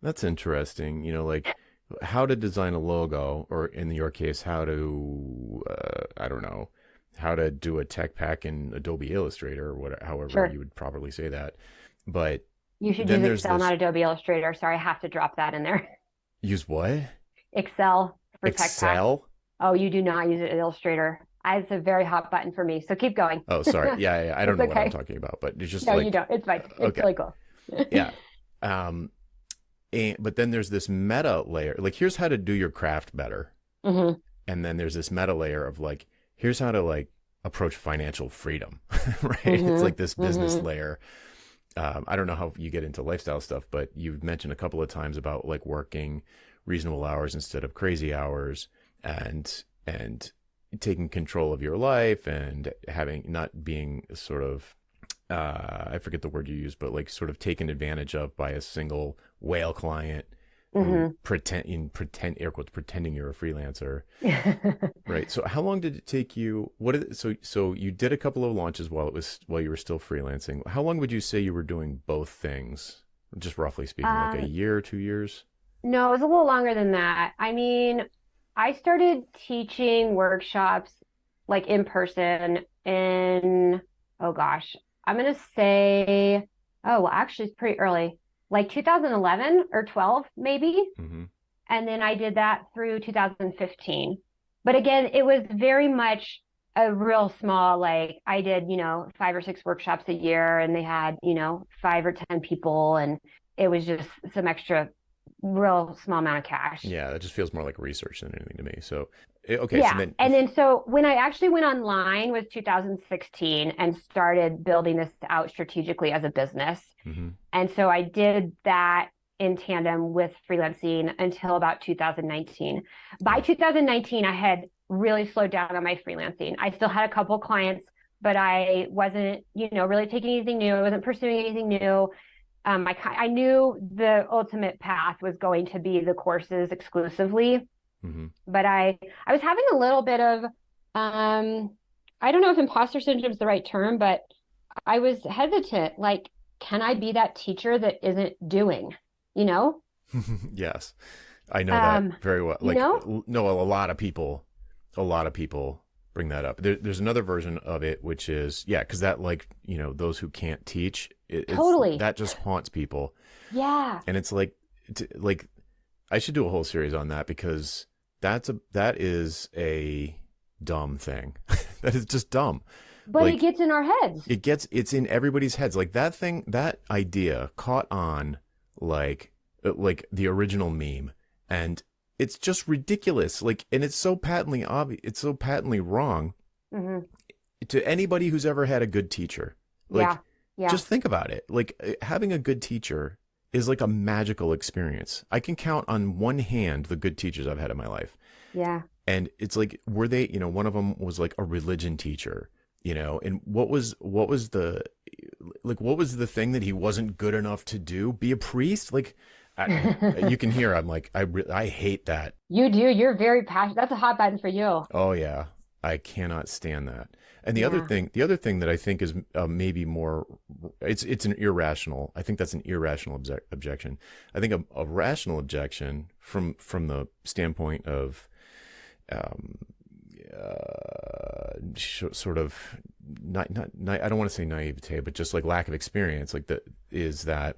that's interesting. You know, like how to design a logo, or in your case, how to, I don't know, how to do a tech pack in Adobe Illustrator or whatever, however you would properly say that. But you should use Excel, not Adobe Illustrator. Sorry, I have to drop that in there. Use what? Excel for tech pack. Excel? Oh, you do not use Illustrator. It's a very hot button for me. So keep going. Oh, sorry. Yeah. I don't know what I'm talking about, but it's just no, like, you don't. It's fine. It's really cool. Yeah. But then there's this meta layer. Like, here's how to do your craft better. And then there's this meta layer of like, here's how to like approach financial freedom, right? It's like this business layer. I don't know how you get into lifestyle stuff, but you've mentioned a couple of times about like working reasonable hours instead of crazy hours, and taking control of your life and not being sort of, I forget the word you use, but like sort of taken advantage of by a single whale client. Pretending you're a freelancer. Right. So how long did it take you? So you did a couple of launches while you were still freelancing. How long would you say you were doing both things? Just roughly speaking, like a year, 2 years? No, it was a little longer than that. I mean, I started teaching workshops like in person in, oh gosh, I'm going to say, actually it's pretty early, like 2011 or 12 maybe. And then I did that through 2015. But again, it was very much a real small, like I did, 5 or 6 workshops a year and they had, 5 or 10 people, and it was just some extra real small amount of cash. Yeah, that just feels more like research than anything to me. So, okay. Yeah. So when I actually went online was 2016 and started building this out strategically as a business. And so I did that in tandem with freelancing until about 2019. By 2019, I had really slowed down on my freelancing. I still had a couple clients, but I wasn't, really taking anything new. I wasn't pursuing anything new. I knew the ultimate path was going to be the courses exclusively, but I was having a little bit of, I don't know if imposter syndrome is the right term, but I was hesitant. Like, can I be that teacher that isn't doing, Yes, I know that very well. Like, no, a lot of people bring that up. There's another version of it, which is, yeah, because that, like, those who can't teach, Totally. that just haunts people. Yeah. And it's like, I should do a whole series on that, because that is a dumb thing. That is just dumb. But it Like, gets in our heads. it's in everybody's heads. Like, that idea caught on, like the original meme, and it's just ridiculous. Like, and it's so patently obvious. It's so patently wrong Hmm. to anybody who's ever had a good teacher. Like, Yeah. Yeah. just think about it. Like, having a good teacher is like a magical experience. I can count on one hand the good teachers I've had in my life. Yeah. And it's like, were they, one of them was like a religion teacher, and what was the, like, what was the thing that he wasn't good enough to do? Be a priest? Like, you can hear, I'm like, I hate that. You do. You're very passionate. That's a hot button for you. Oh yeah. I cannot stand that. And Yeah. the other thing that I think is maybe more, it's an irrational. I think that's an irrational objection. I think a rational objection from the standpoint of, sort of not, I don't want to say naivete, but just like lack of experience, like is that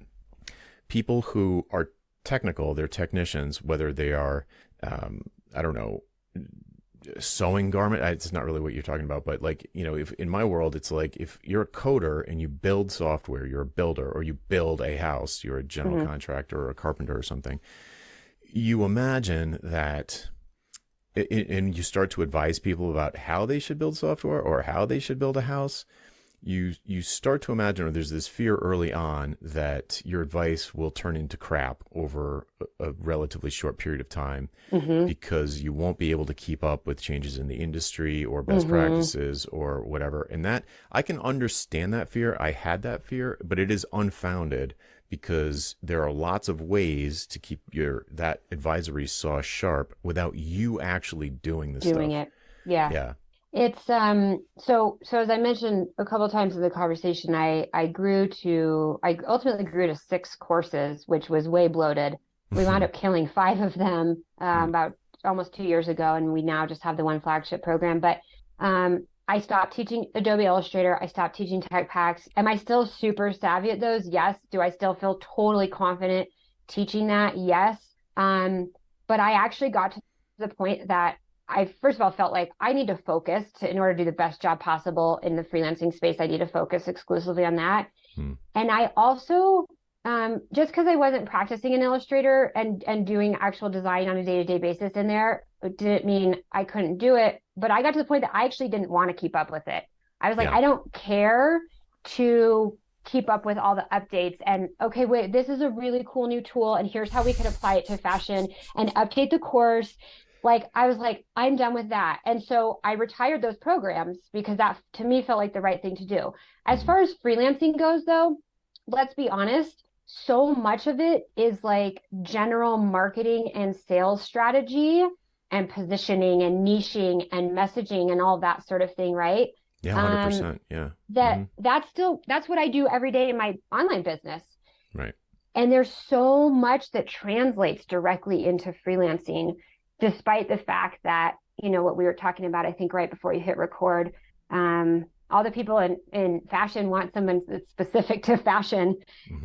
people who are technical, they're technicians, whether they are, I don't know, sewing garment. It's not really what you're talking about, but like, if in my world, it's like, if you're a coder and you build software, you're a builder, or you build a house, you're a general contractor or a carpenter or something. You imagine that, and you start to advise people about how they should build software or how they should build a house. You start to imagine, or there's this fear early on, that your advice will turn into crap over a relatively short period of time, because you won't be able to keep up with changes in the industry or best practices or whatever. And that, I can understand that fear. I had that fear, but it is unfounded, because there are lots of ways to keep that advisory saw sharp without you actually doing the Doing stuff. it. Yeah. Yeah. It's so as I mentioned a couple of times in the conversation, I ultimately grew to 6 courses, which was way bloated. We wound up killing 5 of them about almost 2 years ago, and we now just have the one flagship program. But I stopped teaching Adobe Illustrator. I stopped teaching Tech Packs. Am I still super savvy at those? Yes. Do I still feel totally confident teaching that? Yes. But I actually got to the point that I first of all felt like I need to focus in order to do the best job possible in the freelancing space. I need to focus exclusively on that. And I also, just because I wasn't practicing in Illustrator and doing actual design on a day-to-day basis in there, it didn't mean I couldn't do it. But I got to the point that I actually didn't want to keep up with it. I was like, Yeah. I don't care to keep up with all the updates, and okay, wait, this is a really cool new tool, and here's how we could apply it to fashion and update the course. Like, I was like, I'm done with that. And so I retired those programs, because that to me felt like the right thing to do. As far as freelancing goes, though, let's be honest, so much of it is like general marketing and sales strategy and positioning and niching and messaging and all that sort of thing, right? Yeah, 100%. Yeah. That's what I do every day in my online business. Right. And there's so much that translates directly into freelancing, despite the fact that, what we were talking about, I think right before you hit record, all the people in fashion want someone that's specific to fashion.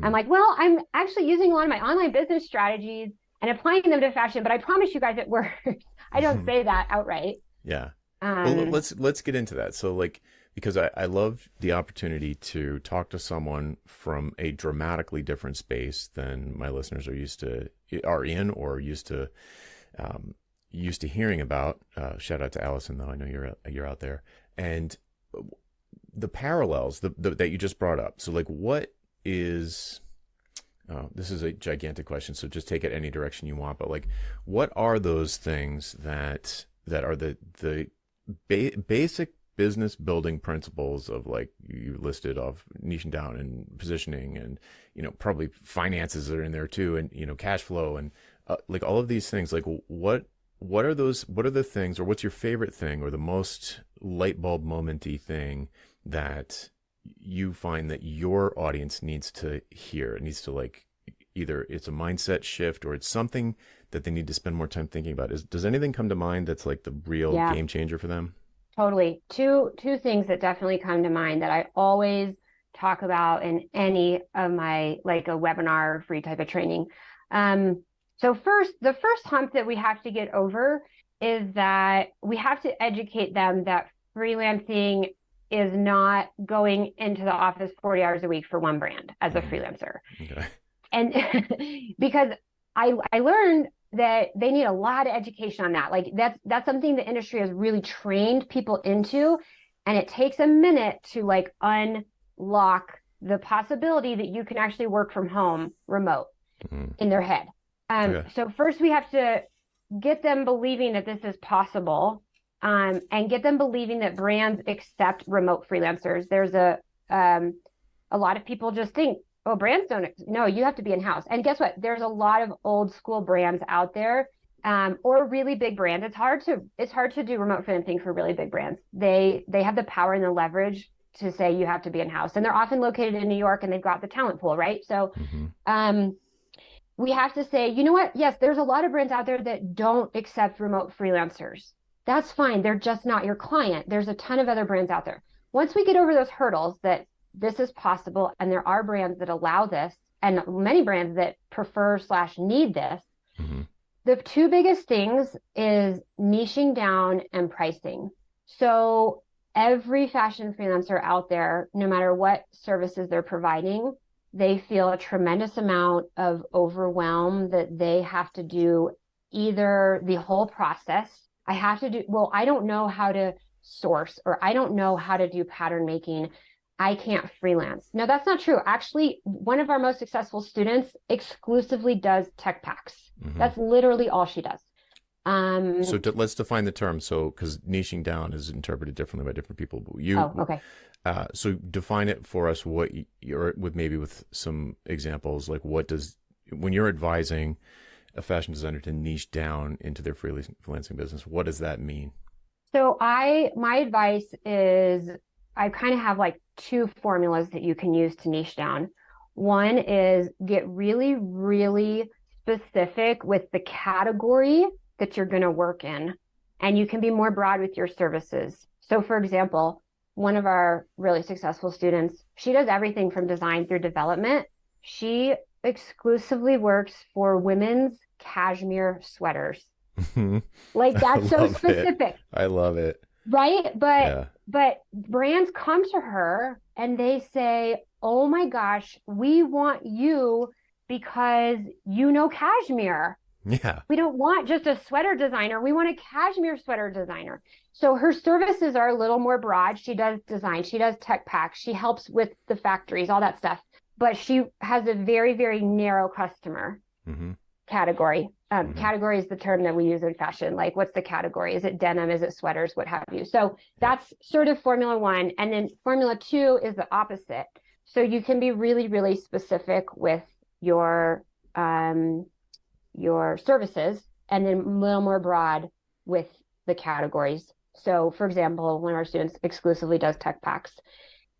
I'm like, well, I'm actually using a lot of my online business strategies and applying them to fashion, but I promise you guys it works. I don't say that outright. Yeah. Well, let's get into that. So, like, because I love the opportunity to talk to someone from a dramatically different space than my listeners are in or used to hearing about. Shout out to Allison, though. I know you're out there. And the parallels that you just brought up. So, like, what is... Oh, this is a gigantic question, so just take it any direction you want. But, like, what are those things that are the basic business building principles of, like, you listed off niching down and positioning, and probably finances are in there too, and cash flow, and like all of these things. Like, what are those? What are the things, or what's your favorite thing, or the most light bulb momenty thing that you find that your audience needs to hear? It needs to, like, either it's a mindset shift or it's something that they need to spend more time thinking about. Does anything come to mind that's like the real game changer for them? Totally. Two things that definitely come to mind that I always talk about in any of my like a webinar or free type of training. So first, the first hump that we have to get over is that we have to educate them that freelancing is not going into the office 40 hours a week for one brand as a freelancer. Okay. And because I learned that they need a lot of education on that. Like that's something the industry has really trained people into, and it takes a minute to like unlock the possibility that you can actually work from home remote in their head. Okay. So first we have to get them believing that this is possible, and get them believing that brands accept remote freelancers. There's a lot of people just think, oh, brands don't. No, you have to be in house. And guess what? There's a lot of old school brands out there, or really big brands. It's hard to do remote freelancing for really big brands. They have the power and the leverage to say you have to be in house, and they're often located in New York, and they've got the talent pool, right? So, we have to say, you know what? Yes, there's a lot of brands out there that don't accept remote freelancers. That's fine. They're just not your client. There's a ton of other brands out there. Once we get over those hurdles that this is possible, and there are brands that allow this, and many brands that prefer / need this, the two biggest things is niching down and pricing. So every fashion freelancer out there, no matter what services they're providing, they feel a tremendous amount of overwhelm that they have to do either the whole process. I don't know how to source, or I don't know how to do pattern making. I can't freelance. No, that's not true. Actually, one of our most successful students exclusively does tech packs. That's literally all she does. So let's define the term. So, because niching down is interpreted differently by different people. Okay. So define it for us. What you're with some examples, like when you're advising a fashion designer to niche down into their freelancing business, what does that mean? So my advice is I kind of have like two formulas that you can use to niche down. One is get really, really specific with the category that you're going to work in, and you can be more broad with your services. So for example, one of our really successful students, she does everything from design through development. She exclusively works for women's cashmere sweaters. Like that's so specific. I love it. Right? But brands come to her and they say, "Oh my gosh, we want you because you know cashmere. Yeah. We don't want just a sweater designer. We want a cashmere sweater designer." So her services are a little more broad. She does design, she does tech packs, she helps with the factories, all that stuff. But she has a very, very narrow customer category. Category is the term that we use in fashion. Like, what's the category? Is it denim? Is it sweaters? What have you? So that's sort of formula one. And then formula two is the opposite. So you can be really, really specific with your services, and then a little more broad with the categories. So for example, one of our students exclusively does tech packs,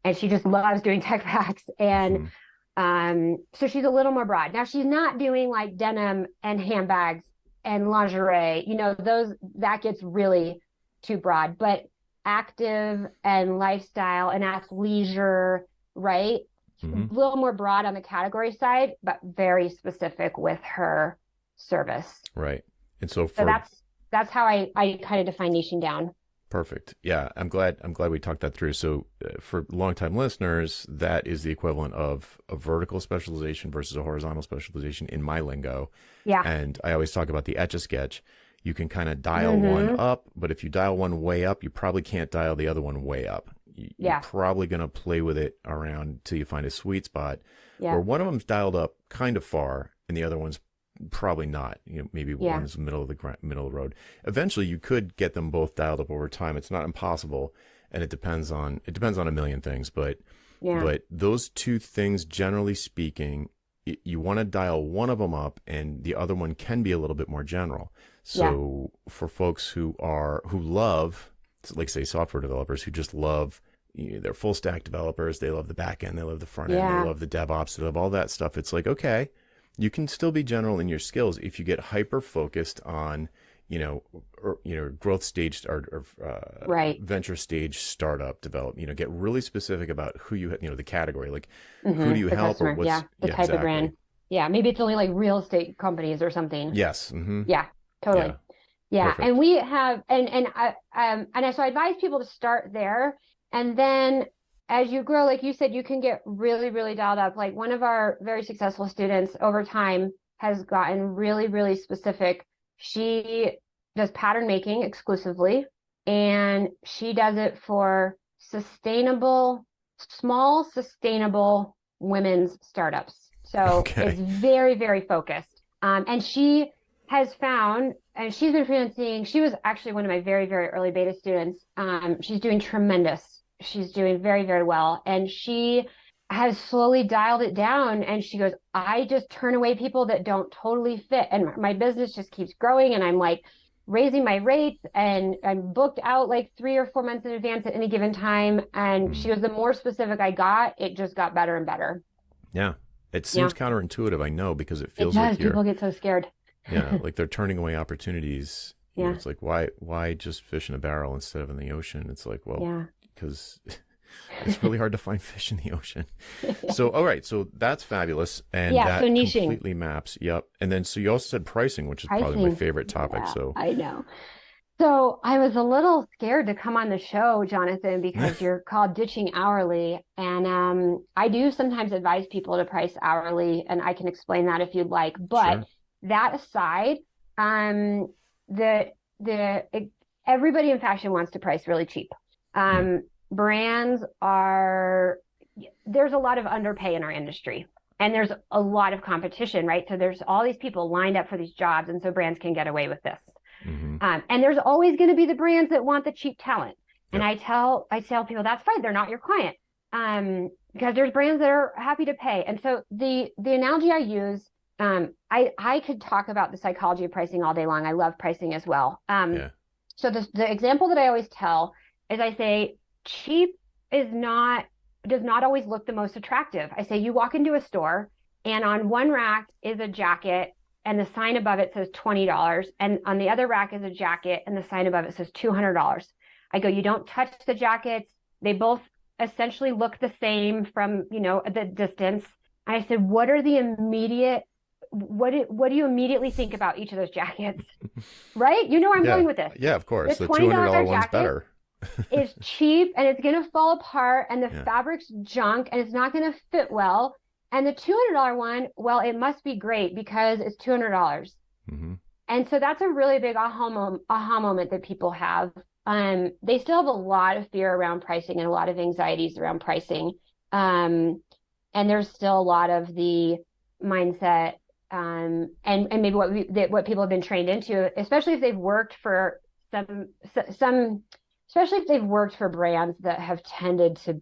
and she just loves doing tech packs. And so she's a little more broad. Now she's not doing like denim and handbags and lingerie, that gets really too broad, but active and lifestyle and athleisure, right? A little more broad on the category side, but very specific with her service. Right. And so that's how I kind of define niching down. Perfect. Yeah, I'm glad we talked that through. So for longtime listeners, that is the equivalent of a vertical specialization versus a horizontal specialization in my lingo. Yeah. And I always talk about the Etch-a-Sketch. You can kind of dial one up, but if you dial one way up, you probably can't dial the other one way up. You're probably going to play with it around till you find a sweet spot where one of them's dialed up kind of far and the other one's probably not. Maybe one's middle of the road. Eventually, you could get them both dialed up over time. It's not impossible, and it depends on a million things. But those two things, generally speaking, you want to dial one of them up, and the other one can be a little bit more general. So for folks who love, like say software developers who just love, they're full stack developers. They love the back end. They love the front end. They love the DevOps. They love all that stuff. It's like, okay, you can still be general in your skills if you get hyper focused on growth stage or Right. venture stage startup develop, get really specific about who the category, like who do Hmm. you The help or customer. Yeah. what's, The yeah, type of exactly. brand. Yeah. Maybe it's only like real estate companies or something. Yes. Yeah, Yeah. totally. Yeah. And Perfect. we have, so I advise people to start there. And then as you grow, like you said, you can get really, really dialed up. Like one of our very successful students over time has gotten really, really specific. She does pattern making exclusively, and she does it for small, sustainable women's startups. So it's Okay. very, very focused. And she has found, and she's been freelancing. She was actually one of my very, very early beta students. She's doing tremendous. She's doing very, very well. And she has slowly dialed it down. And she goes, I just turn away people that don't totally fit. And my business just keeps growing. And I'm like raising my rates, and I'm booked out like 3 or 4 months in advance at any given time. And she Mm. goes, the more specific I got, it just got better and better. Yeah. It seems Yeah, counterintuitive, I know, because it it feels does. like People get so scared. yeah, like they're turning away opportunities. Yeah, It's like, why just fish in a barrel instead of in the ocean? It's like, well, yeah. because it's really hard to find fish in the ocean. So, all right, so that's fabulous, and Yeah, so that niching. completely maps. Yep. And then, so you also said pricing, which is probably my Pricing. favorite topic. Yeah, So, I know. So I was a little scared to come on the show, Jonathan, because you're called ditching hourly. And I do sometimes advise people to price hourly, and I can explain that if you'd like. But sure. that aside, um, the the everybody in fashion wants to price really cheap. Hmm. Brands are there's a lot of underpay in our industry. And there's a lot of competition, right? So there's all these people lined up for these jobs, and so brands can get away with this. Hmm. And there's always going to be the brands that want the cheap talent. And Yep. I tell people that's fine. They're not your client. Because there's brands that are happy to pay. And so the analogy I use, I could talk about the psychology of pricing all day long. I love pricing as well. Yeah. So the example that I always tell is I say cheap is not does not always look the most attractive. I say you walk into a store, and on one rack is a jacket, and the sign above it says $20, and on the other rack is a jacket and the sign above it says $200. I go, you don't touch the jackets. They both essentially look the same from, the distance. And I said, what do you immediately think about each of those jackets? Right? You know where I'm Yeah. going with this. Yeah. Of The course, the $200 $20 one's jacket better. is cheap, and it's going to fall apart, and the Yeah. fabric's junk, and it's not going to fit well. And the $200 one, well, it must be great because it's $200. Hmm. And so that's a really big aha moment that people have. They still have a lot of fear around pricing and a lot of anxieties around pricing. Um, and there's still a lot of the mindset, and maybe what people have been trained into, especially if they've worked for some, especially if they've worked for brands that have tended to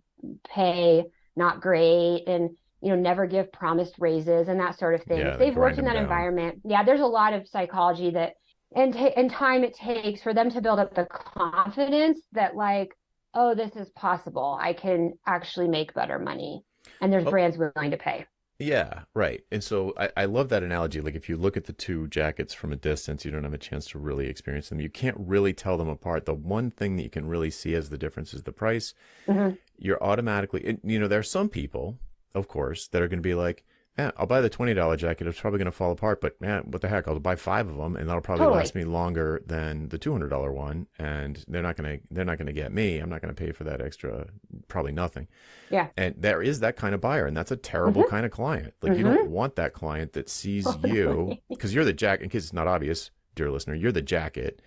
pay not great, and never give promised raises and that sort of thing. Yeah. If They they've grind worked in them that down. environment, yeah, there's a lot of psychology that and time it takes for them to build up the confidence that, like, oh, this is possible. I can actually make better money, and there's Oh, brands willing to pay. yeah, right. And so I love that analogy. Like if you look at the two jackets from a distance, you don't have a chance to really experience them. You can't really tell them apart. The one thing that you can really see as the difference is the price. Mm-hmm. You're automatically, there are some people, of course, that are going to be like, yeah, I'll buy the $20 jacket. It's probably going to fall apart, but man, what the heck? I'll buy five of them, and that'll probably last Totally. me longer than the $200 one. And they're not gonna get me. I'm not going to pay for that extra, probably nothing. Yeah. And there is that kind of buyer, and that's a terrible Mm-hmm. kind of client. Like you don't Mm-hmm. want that client that sees you Totally. because you're the jacket. In case it's not obvious, dear listener, you're the jacket,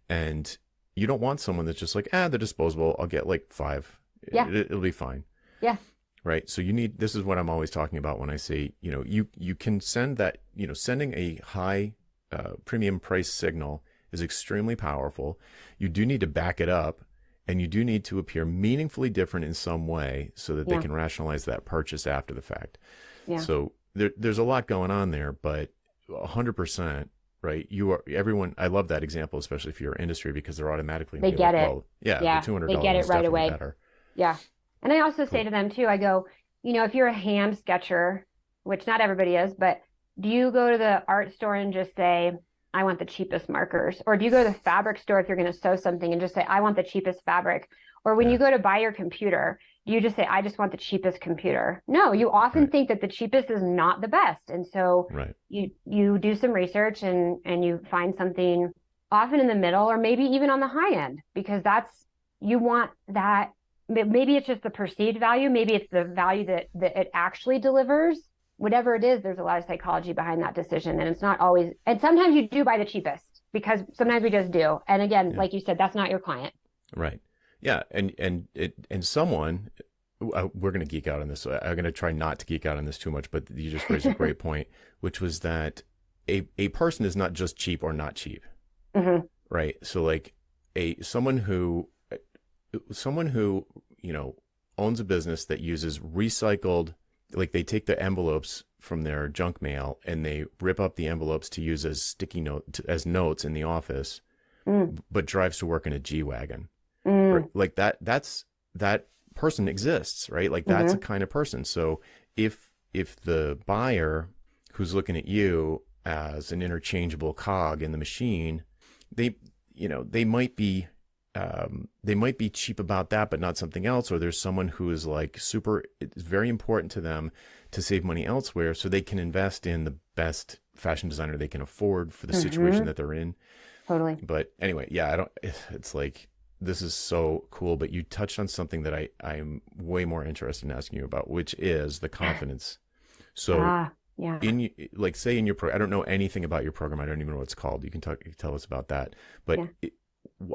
and you don't want someone that's just like, they're disposable. I'll get like five. Yeah. It'll be fine. Yeah. Right. So this is what I'm always talking about when I say, you can send that, sending a high premium price signal is extremely powerful. You do need to back it up, and you do need to appear meaningfully different in some way so that they Yeah. can rationalize that purchase after the fact. Yeah. So there's a lot going on there, but 100%, right? Everyone, I love that example, especially if you're industry, because they're automatically They gonna be get like, it. well, yeah, the Yeah. They $200 get it one's right definitely away. better. Yeah. And I also say Cool. to them too, I go, if you're a hand sketcher, which not everybody is, but do you go to the art store and just say, I want the cheapest markers? Or do you go to the fabric store if you're going to sew something and just say, I want the cheapest fabric? Or when Yeah. you go to buy your computer, do you just say, I just want the cheapest computer? No, you often Right. think that the cheapest is not the best. And so Right. you do some research and you find something often in the middle or maybe even on the high end, because you want that. Maybe it's just the perceived value. Maybe it's the value that it actually delivers. Whatever it is, there's a lot of psychology behind that decision. And it's not always, and sometimes you do buy the cheapest because sometimes we just do. And again, Yeah. like you said, that's not your client. Right. Yeah. And someone, we're going to geek out on this. I'm going to try not to geek out on this too much, but you just raised a great point, which was that a person is not just cheap or not cheap. Mm-hmm. Right. So like someone who, owns a business that uses recycled, like they take the envelopes from their junk mail and they rip up the envelopes to use as sticky as notes in the office, but drives to work in a G-Wagon. Right? Like that person exists, right? Like that's a kind of person. So if the buyer who's looking at you as an interchangeable cog in the machine, they might be cheap about that, but not something else. Or there's someone who is like it's very important to them to save money elsewhere so they can invest in the best fashion designer they can afford for the situation that they're in. Totally. But anyway, yeah, it's like, this is so cool, but you touched on something that I'm way more interested in asking you about, which is the confidence. So yeah. say in your I don't know anything about your program. I don't even know what it's called. You can tell us about that. But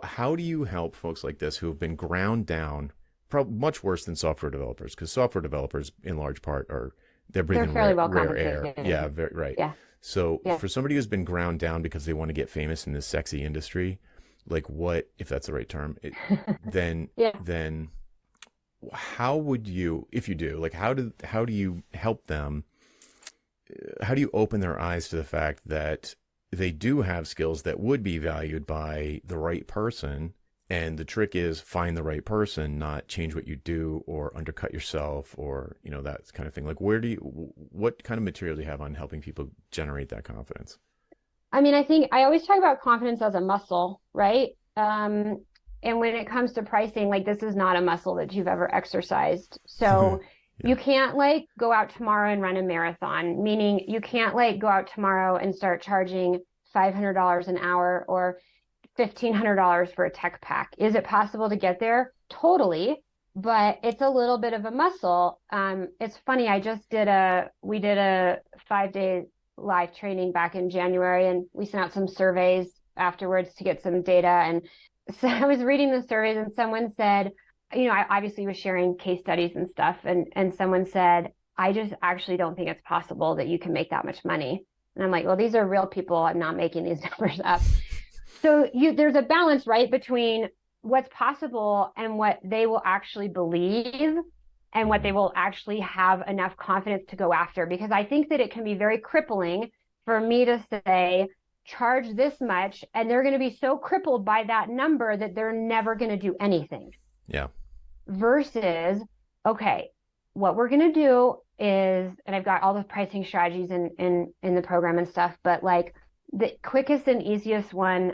how do you help folks like this who have been ground down, probably much worse than software developers? Because software developers, in large part, they're breathing fairly well rare air. compensated. Yeah, very right. Yeah. So for somebody who's been ground down because they want to get famous in this sexy industry, like what, if that's the right term, then how would you, if you do, like how do you help them? How do you open their eyes to the fact that they do have skills that would be valued by the right person? And the trick is find the right person, not change what you do or undercut yourself or, that kind of thing. Like what kind of material do you have on helping people generate that confidence? I mean, I think I always talk about confidence as a muscle, right? And when it comes to pricing, like this is not a muscle that you've ever exercised. So you can't like go out tomorrow and run a marathon, meaning you can't like go out tomorrow and start charging $500 an hour or $1,500 for a tech pack. Is it possible to get there? Totally. But it's a little bit of a muscle. It's funny. We did a 5-day live training back in January, and we sent out some surveys afterwards to get some data. And so I was reading the surveys, and someone said, I obviously was sharing case studies and stuff, and someone said, I just actually don't think it's possible that you can make that much money. And I'm like, well, these are real people. I'm not making these numbers up. So there's a balance, right, between what's possible and what they will actually believe and what they will actually have enough confidence to go after. Because I think that it can be very crippling for me to say, charge this much, and they're going to be so crippled by that number that they're never going to do anything. Yeah. Versus, okay, what we're going to do is, and I've got all the pricing strategies in the program and stuff, but like the quickest and easiest one,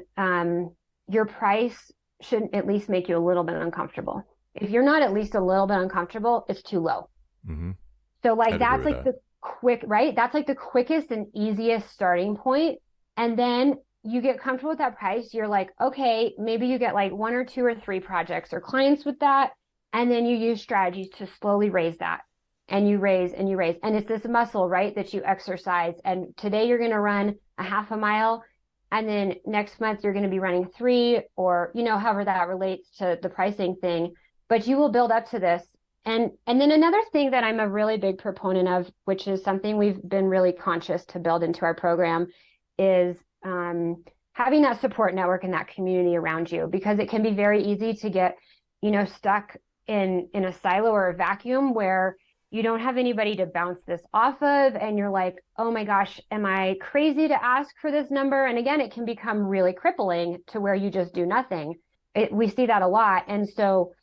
your price should at least make you a little bit uncomfortable. If you're not at least a little bit uncomfortable, it's too low. Mm-hmm. So like that's like the quick, right? That's like the quickest and easiest starting point. And then you get comfortable with that price. You're like, okay, maybe you get like 1 or 2 or 3 projects or clients with that. And then you use strategies to slowly raise that. And you raise and you raise. And it's this muscle, right, that you exercise. And today you're going to run a half a mile. And then next month you're going to be running 3, or, however that relates to the pricing thing. But you will build up to this. And then another thing that I'm a really big proponent of, which is something we've been really conscious to build into our program, is having that support network and that community around you, because it can be very easy to get, stuck in a silo or a vacuum where you don't have anybody to bounce this off of. And you're like, oh my gosh, am I crazy to ask for this number? And again, it can become really crippling to where you just do nothing. We see that a lot. And so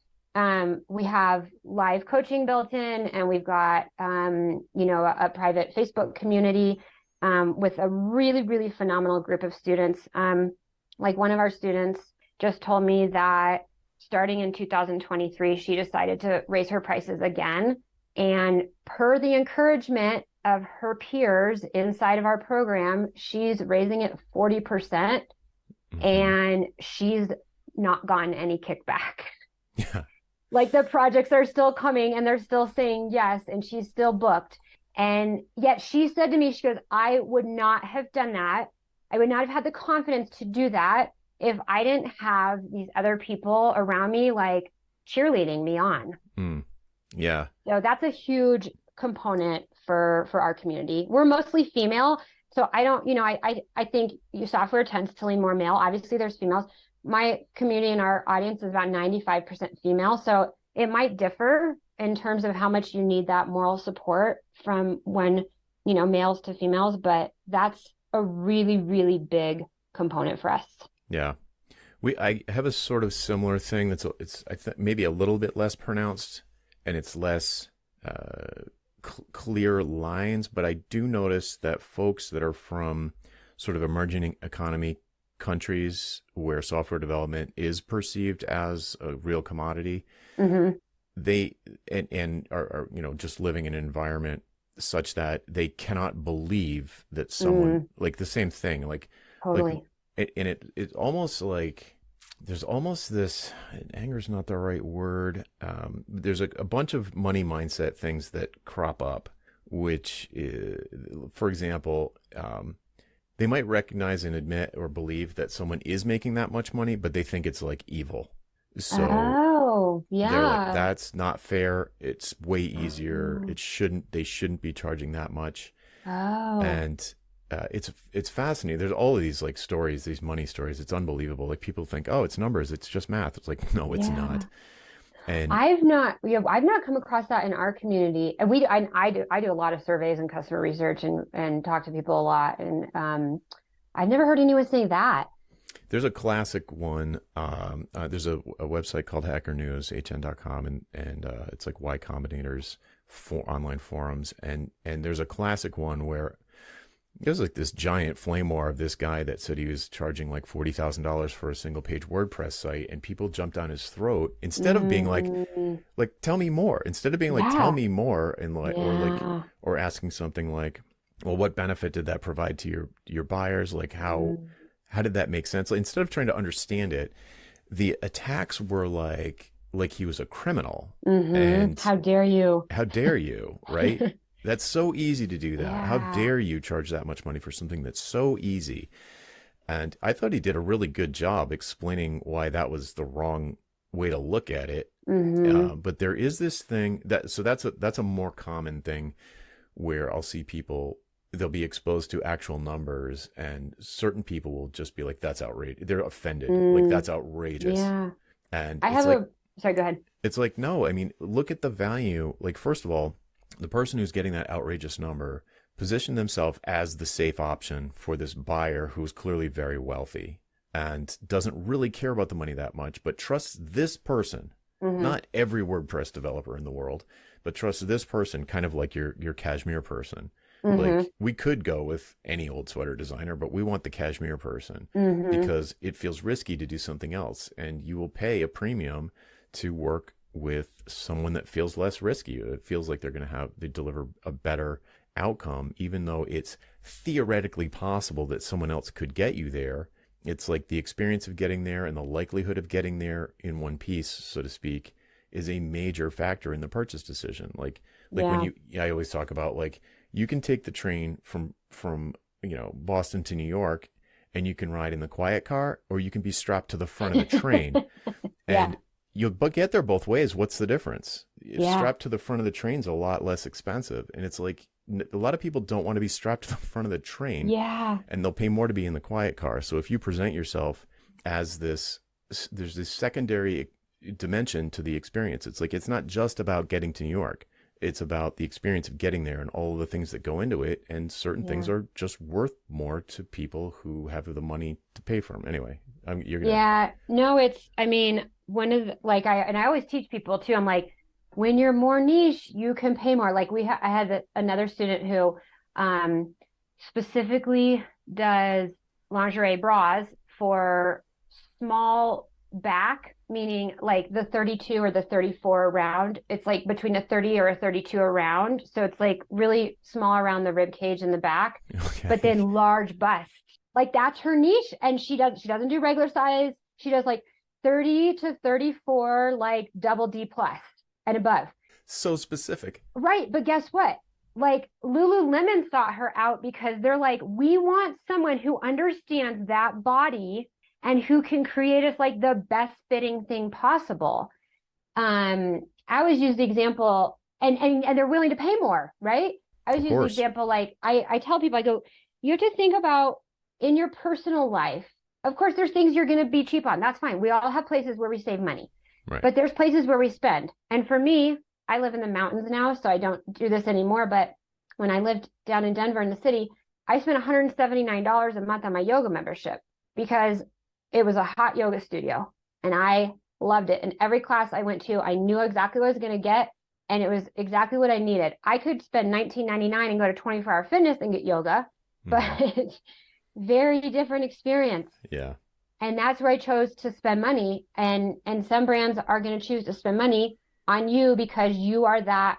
we have live coaching built in, and we've got, a private Facebook community. with a really, really phenomenal group of students. Like one of our students just told me that starting in 2023, she decided to raise her prices again. And per the encouragement of her peers inside of our program, she's raising it 40% Hmm. and she's not gotten any kickback. Yeah. Like the projects are still coming and they're still saying yes, and she's still booked. And yet she said to me, she goes, I would not have done that. I would not have had the confidence to do that if I didn't have these other people around me, like cheerleading me on. Mm. Yeah. So that's a huge component for our community. We're mostly female. So I don't, I think software tends to lean more male. Obviously, there's females. My community and our audience is about 95% female. So it might differ in terms of how much you need that moral support from when, males to females, but that's a really, really big component for us. Yeah. I have a sort of similar thing it's maybe a little bit less pronounced and it's less clear lines, but I do notice that folks that are from sort of emerging economy countries where software development is perceived as a real commodity, Mm-hmm. they and are just living in an environment such that they cannot believe that someone Mm, like the same thing like totally. it's almost like there's almost this, anger is not the right word. There's a bunch of money mindset things that crop up, which is, for example, they might recognize and admit or believe that someone is making that much money, but they think it's like evil. So Oh, they're like, yeah. that's not fair. It's way easier. Oh, They shouldn't be charging that much. oh, And it's fascinating. There's all of these like stories, these money stories. It's unbelievable. Like people think, oh, it's numbers. It's just math. It's like, no, it's yeah. not. And I've not come across that in our community. And I do a lot of surveys and customer research and talk to people a lot. And I've never heard anyone say that. there's a classic one. There's a website called Hacker News, hn.com, and it's like Y Combinator's online forums. And there's a classic one where there's like this giant flame war of this guy that said he was charging like $40,000 for a single page WordPress site, and people jumped down his throat instead of being Mm, like tell me more. Instead of being like tell yeah, me more, and yeah. or asking something like, well, what benefit did that provide to your buyers? Like Mm, how did that make sense? Like, instead of trying to understand it, the attacks were like he was a criminal, and How dare you? how dare you, right? That's so easy to do that. How Yeah. dare you charge that much money for something that's so easy? And I thought he did a really good job explaining why that was the wrong way to look at it. Hmm. But there is this thing that's a more common thing where I'll see people, they'll be exposed to actual numbers, and certain people will just be like, that's outrageous. They're offended. Like, Mm, that's outrageous. yeah. And I have sorry, go ahead. it's like, no, I mean, look at the value. Like, first of all, the person who's getting that outrageous number positioned themselves as the safe option for this buyer who's clearly very wealthy and doesn't really care about the money that much, but trusts this person, Hmm. not every WordPress developer in the world, but trusts this person, kind of like your cashmere person. Hmm. Like, we could go with any old sweater designer, but we want the cashmere person Hmm. because it feels risky to do something else, and you will pay a premium to work with someone that feels less risky. It feels like they deliver a better outcome, even though it's theoretically possible that someone else could get you there. It's like the experience of getting there and the likelihood of getting there in one piece, so to speak, is a major factor in the purchase decision. Like when Yeah. I always talk about, like, you can take the train from Boston to New York, and you can ride in the quiet car, or you can be strapped to the front of the train, Yeah. and you'll but get there both ways. What's the difference? Yeah. Strapped to the front of the train's a lot less expensive, and it's like a lot of people don't want to be strapped to the front of the train, Yeah. and they'll pay more to be in the quiet car. So if you present yourself as this, there's this secondary dimension to the experience. It's like, it's not just about getting to New York. It's about the experience of getting there and all of the things that go into it. And certain things Yeah. are just worth more to people who have the money to pay for them. Anyway, you're gonna. Yeah. No, I mean, like I always teach people too. I'm like, when you're more niche, you can pay more. Like I had another student who, um, specifically does lingerie bras for small back, meaning like the 32 or the 34 around. It's like between a 30 or a 32 around. So it's like really small around the rib cage in the back, but Okay. then large bust. Like that's her niche. And she doesn't do regular size. She does like 30 to 34, like double D plus and above. So specific. Right. But guess what? Like Lululemon sought her out because they're like, we want someone who understands that body and who can create us like the best fitting thing possible. I always use the example, and they're willing to pay more, right? I always Of use the course. example like I tell people, I go, you have to think about in your personal life. Of course, there's things you're going to be cheap on. That's fine. We all have places where we save money, Right. but there's places where we spend. And for me, I live in the mountains now, so I don't do this anymore. But when I lived down in Denver in the city, I spent $179 a month on my yoga membership because it was a hot yoga studio and I loved it. And every class I went to, I knew exactly what I was going to get. And it was exactly what I needed. I could spend $19.99 and go to 24-hour fitness and get yoga, but Hmm. very different experience. Yeah. And that's where I chose to spend money. And some brands are going to choose to spend money on you because you are that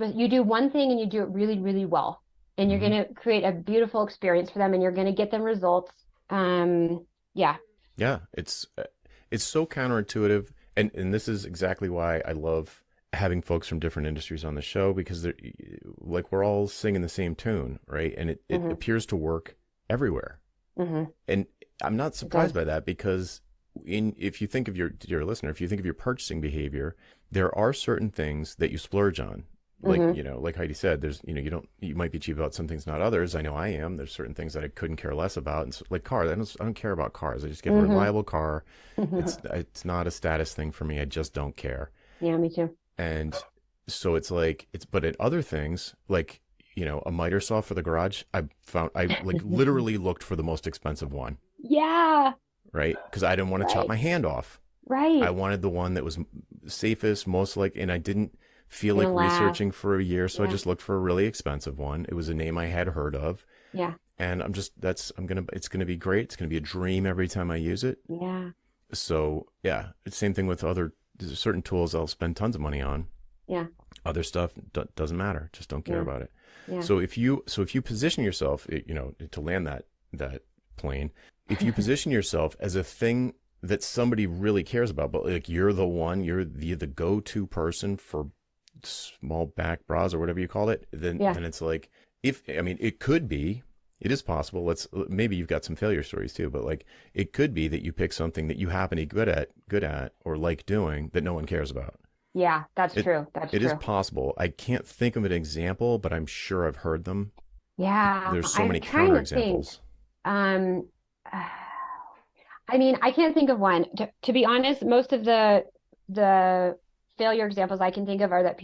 you do one thing and you do it really, really well. And you're Hmm. going to create a beautiful experience for them and you're going to get them results. Yeah. Yeah. It's so counterintuitive, and this is exactly why I love having folks from different industries on the show because they're like we're all singing the same tune, right? And it Mm-hmm. appears to work everywhere. Mm-hmm. And I'm not It does. surprised by that because if you think of your listener, if you think of your purchasing behavior, there are certain things that you splurge on. Like, Mm-hmm. like Heidi said, there's, you might be cheap about some things, not others. I know I am. There's certain things that I couldn't care less about. And so, like cars, I don't care about cars. I just get a Mm-hmm. reliable car. It's not a status thing for me. I just don't care. Yeah, me too. And so it's like, but at other things, like, a miter saw for the garage, I like literally looked for the most expensive one, Yeah. right? Because I didn't want to chop Right. my hand off. I Right. wanted the one that was safest, most like, and I didn't feel Gonna like last. researching for a year, so I Yeah. just looked for a really expensive one. It was a name I had heard of, Yeah. and it's gonna be great. It's gonna be a dream every time I use it. Yeah. So yeah, it's same thing with other there's certain tools I'll spend tons of money on. Yeah. Other stuff doesn't matter. Just don't care Yeah. about it. Yeah. So if you position yourself, to land that plane, if you position yourself as a thing that somebody really cares about, but like you're the one, you're the go-to person for small back bras or whatever you call it, then Yeah. then it's like if I mean it could be, it is possible. Maybe you've got some failure stories too, but like it could be that you pick something that you happen to be good at or like doing that no one cares about. Yeah. That's It true. That's it is true. possible. I can't think of an example, but I'm sure I've heard them. Yeah. There's so I'm many trying to think. counterexamples. Um, I mean, I can't think of one. To be honest, most of the failure examples I can think of are that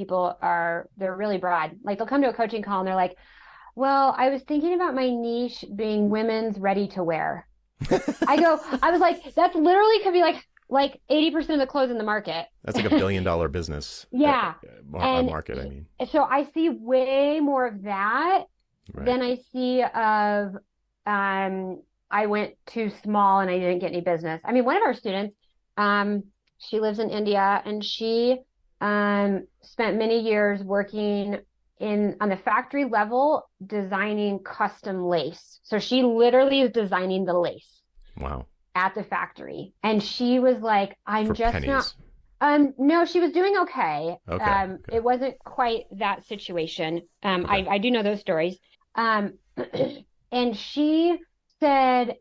they're really broad. Like they'll come to a coaching call and they're like, "Well, I was thinking about my niche being women's ready to wear." I was like, that's literally could be like 80% of the clothes in the market. That's like $1 billion business Yeah. And market. I mean, so I see way more of that right? than I see of I went too small and I didn't get any business. I mean, one of our students, she lives in India and she spent many years working in on the factory level designing custom lace. So she literally is designing the lace Wow, at the factory. And she was like, I'm for just not pennies. no, she was doing okay. Okay, okay, It wasn't quite that situation. okay. I do know those stories. Um, and she said,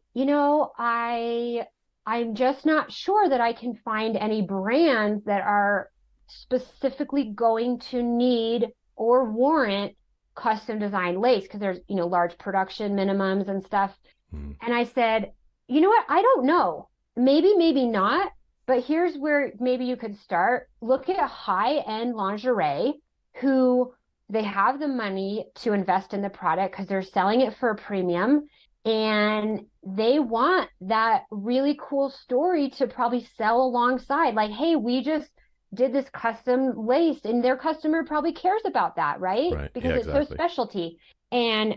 I'm just not sure that I can find any brands that are specifically going to need or warrant custom design lace because there's, large production minimums and stuff. Hmm. And I said, you know what? I don't know. Maybe, maybe not. But here's where maybe you could start. Look at a high-end lingerie who they have the money to invest in the product because they're selling it for a premium and they want that really cool story to probably sell alongside. Like, hey, we just did this custom lace and their customer probably cares about that, right? Right. Yeah, Because it's so exactly. specialty. And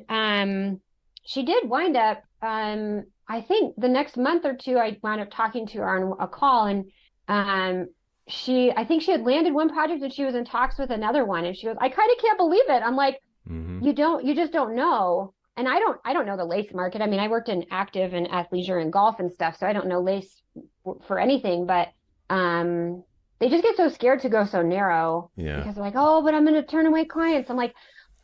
she did wind up, I think the next month or two, I wound up talking to her on a call, and um, I think she had landed one project and she was in talks with another one, and she goes, I kind of can't believe it. I'm like, Mm-hmm. you just don't know. And I don't know the lace market. I mean, I worked in active and athleisure and golf and stuff, so I don't know lace for anything, but they just get so scared to go so narrow Yeah. because they're like, oh, but I'm going to turn away clients. I'm like,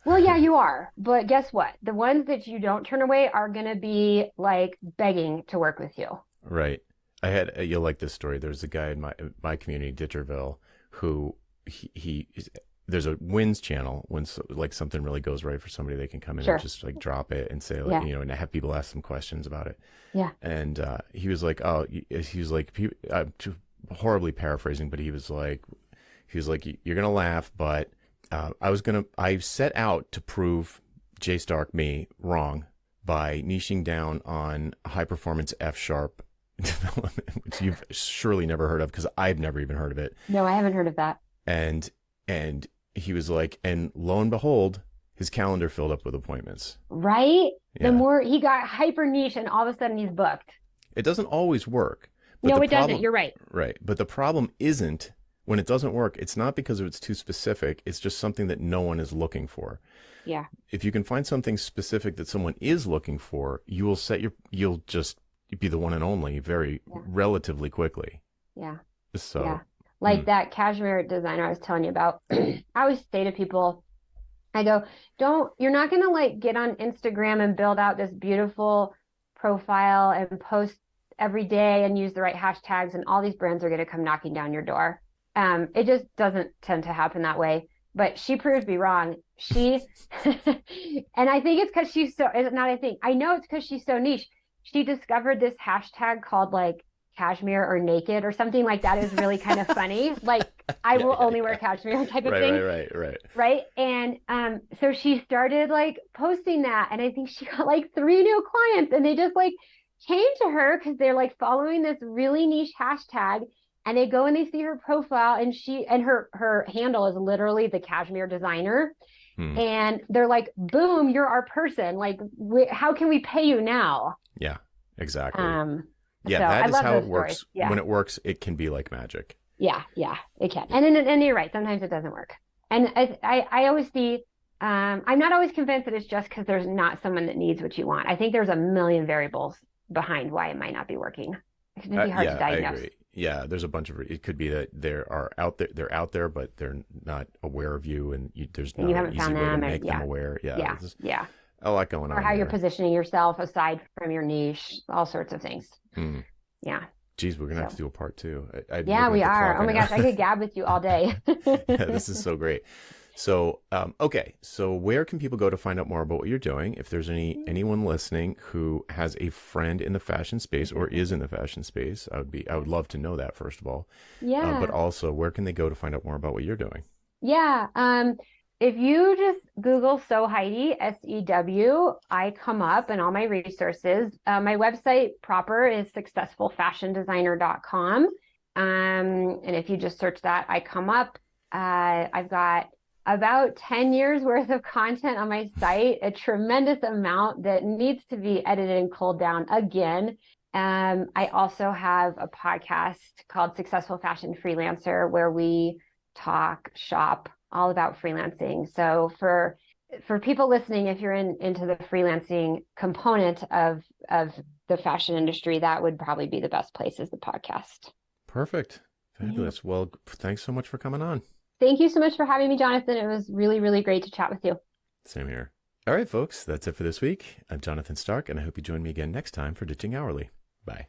well, yeah, you are. But guess what? The ones that you don't turn away are going to be like begging to work with you. Right. I had you'll like this story. There's a guy in my community, Ditcherville, who he there's a wins channel when like something really goes right for somebody, they can come in and Sure. just like drop it and say, like, Yeah. and have people ask them questions about it. Yeah. And he was like, oh, he was like, I'm horribly paraphrasing, but he was like, you're gonna laugh, but I set out to prove Jay Stark, me, wrong by niching down on high performance F sharp development, which you've surely never heard of because I've never even heard of it. No, I haven't heard of that. And he was like, and lo and behold, his calendar filled up with appointments. Right? The Yeah. more he got hyper niche and all of a sudden he's booked. It doesn't always work. But No, the it problem, doesn't. You're right. right. But the problem isn't when it doesn't work, it's not because it's too specific. It's just something that no one is looking for. Yeah. If you can find something specific that someone is looking for, you'll just be the one and only relatively quickly. Yeah. So, Yeah. Like that cashmere designer I was telling you about. I always say to people, I go, you're not going to like get on Instagram and build out this beautiful profile and post every day and use the right hashtags, and all these brands are going to come knocking down your door. It just doesn't tend to happen that way. But she proved me wrong. And I think it's because I know it's because she's so niche. She discovered this hashtag called like cashmere or naked or something like that. Is really kind of funny. Like I will only wear cashmere type of thing. Right. And so she started like posting that, and I think she got like 3 new clients, and they just like came to her because they're like following this really niche hashtag, and they go and they see her profile, and her handle is literally the cashmere designer. And they're like, boom, you're our person. Like, how can we pay you now? Yeah, exactly. So that is how it stories. works. Yeah. When it works, it can be like magic. Yeah, it can. And you're right. Sometimes it doesn't work. And I always see, I'm not always convinced that it's just because there's not someone that needs what you want. I think there's a million variables behind why it might not be working. It can be hard to diagnose. I agree. Yeah, there's a bunch of. It could be that they're out there, but they're not aware of you, and there's not an easy way to make them aware. Yeah, yeah. A lot going on. Or how you're positioning yourself aside from your niche, all sorts of things. Yeah. Geez, we're gonna have to do a part 2. Yeah, we are. Oh my gosh, I could gab with you all day. Yeah, this is so great. So, okay. So where can people go to find out more about what you're doing? If there's anyone listening who has a friend in the fashion space or is in the fashion space, I would love to know that, first of all. Yeah. But also, where can they go to find out more about what you're doing? Yeah. If you just Google Sew Heidi, SEW, I come up and all my resources. My website proper is successfulfashiondesigner.com. And if you just search that, I come up. I've got about 10 years worth of content on my site, a tremendous amount that needs to be edited and culled down again. I also have a podcast called Successful Fashion Freelancer, where we talk shop all about freelancing. So for people listening, if you're into the freelancing component of the fashion industry, that would probably be the best place, is the podcast. Perfect. Fabulous. Well, thanks so much for coming on. Thank you so much for having me, Jonathan. It was really, really great to chat with you. Same here. All right, folks, that's it for this week. I'm Jonathan Stark, and I hope you join me again next time for Ditching Hourly. Bye.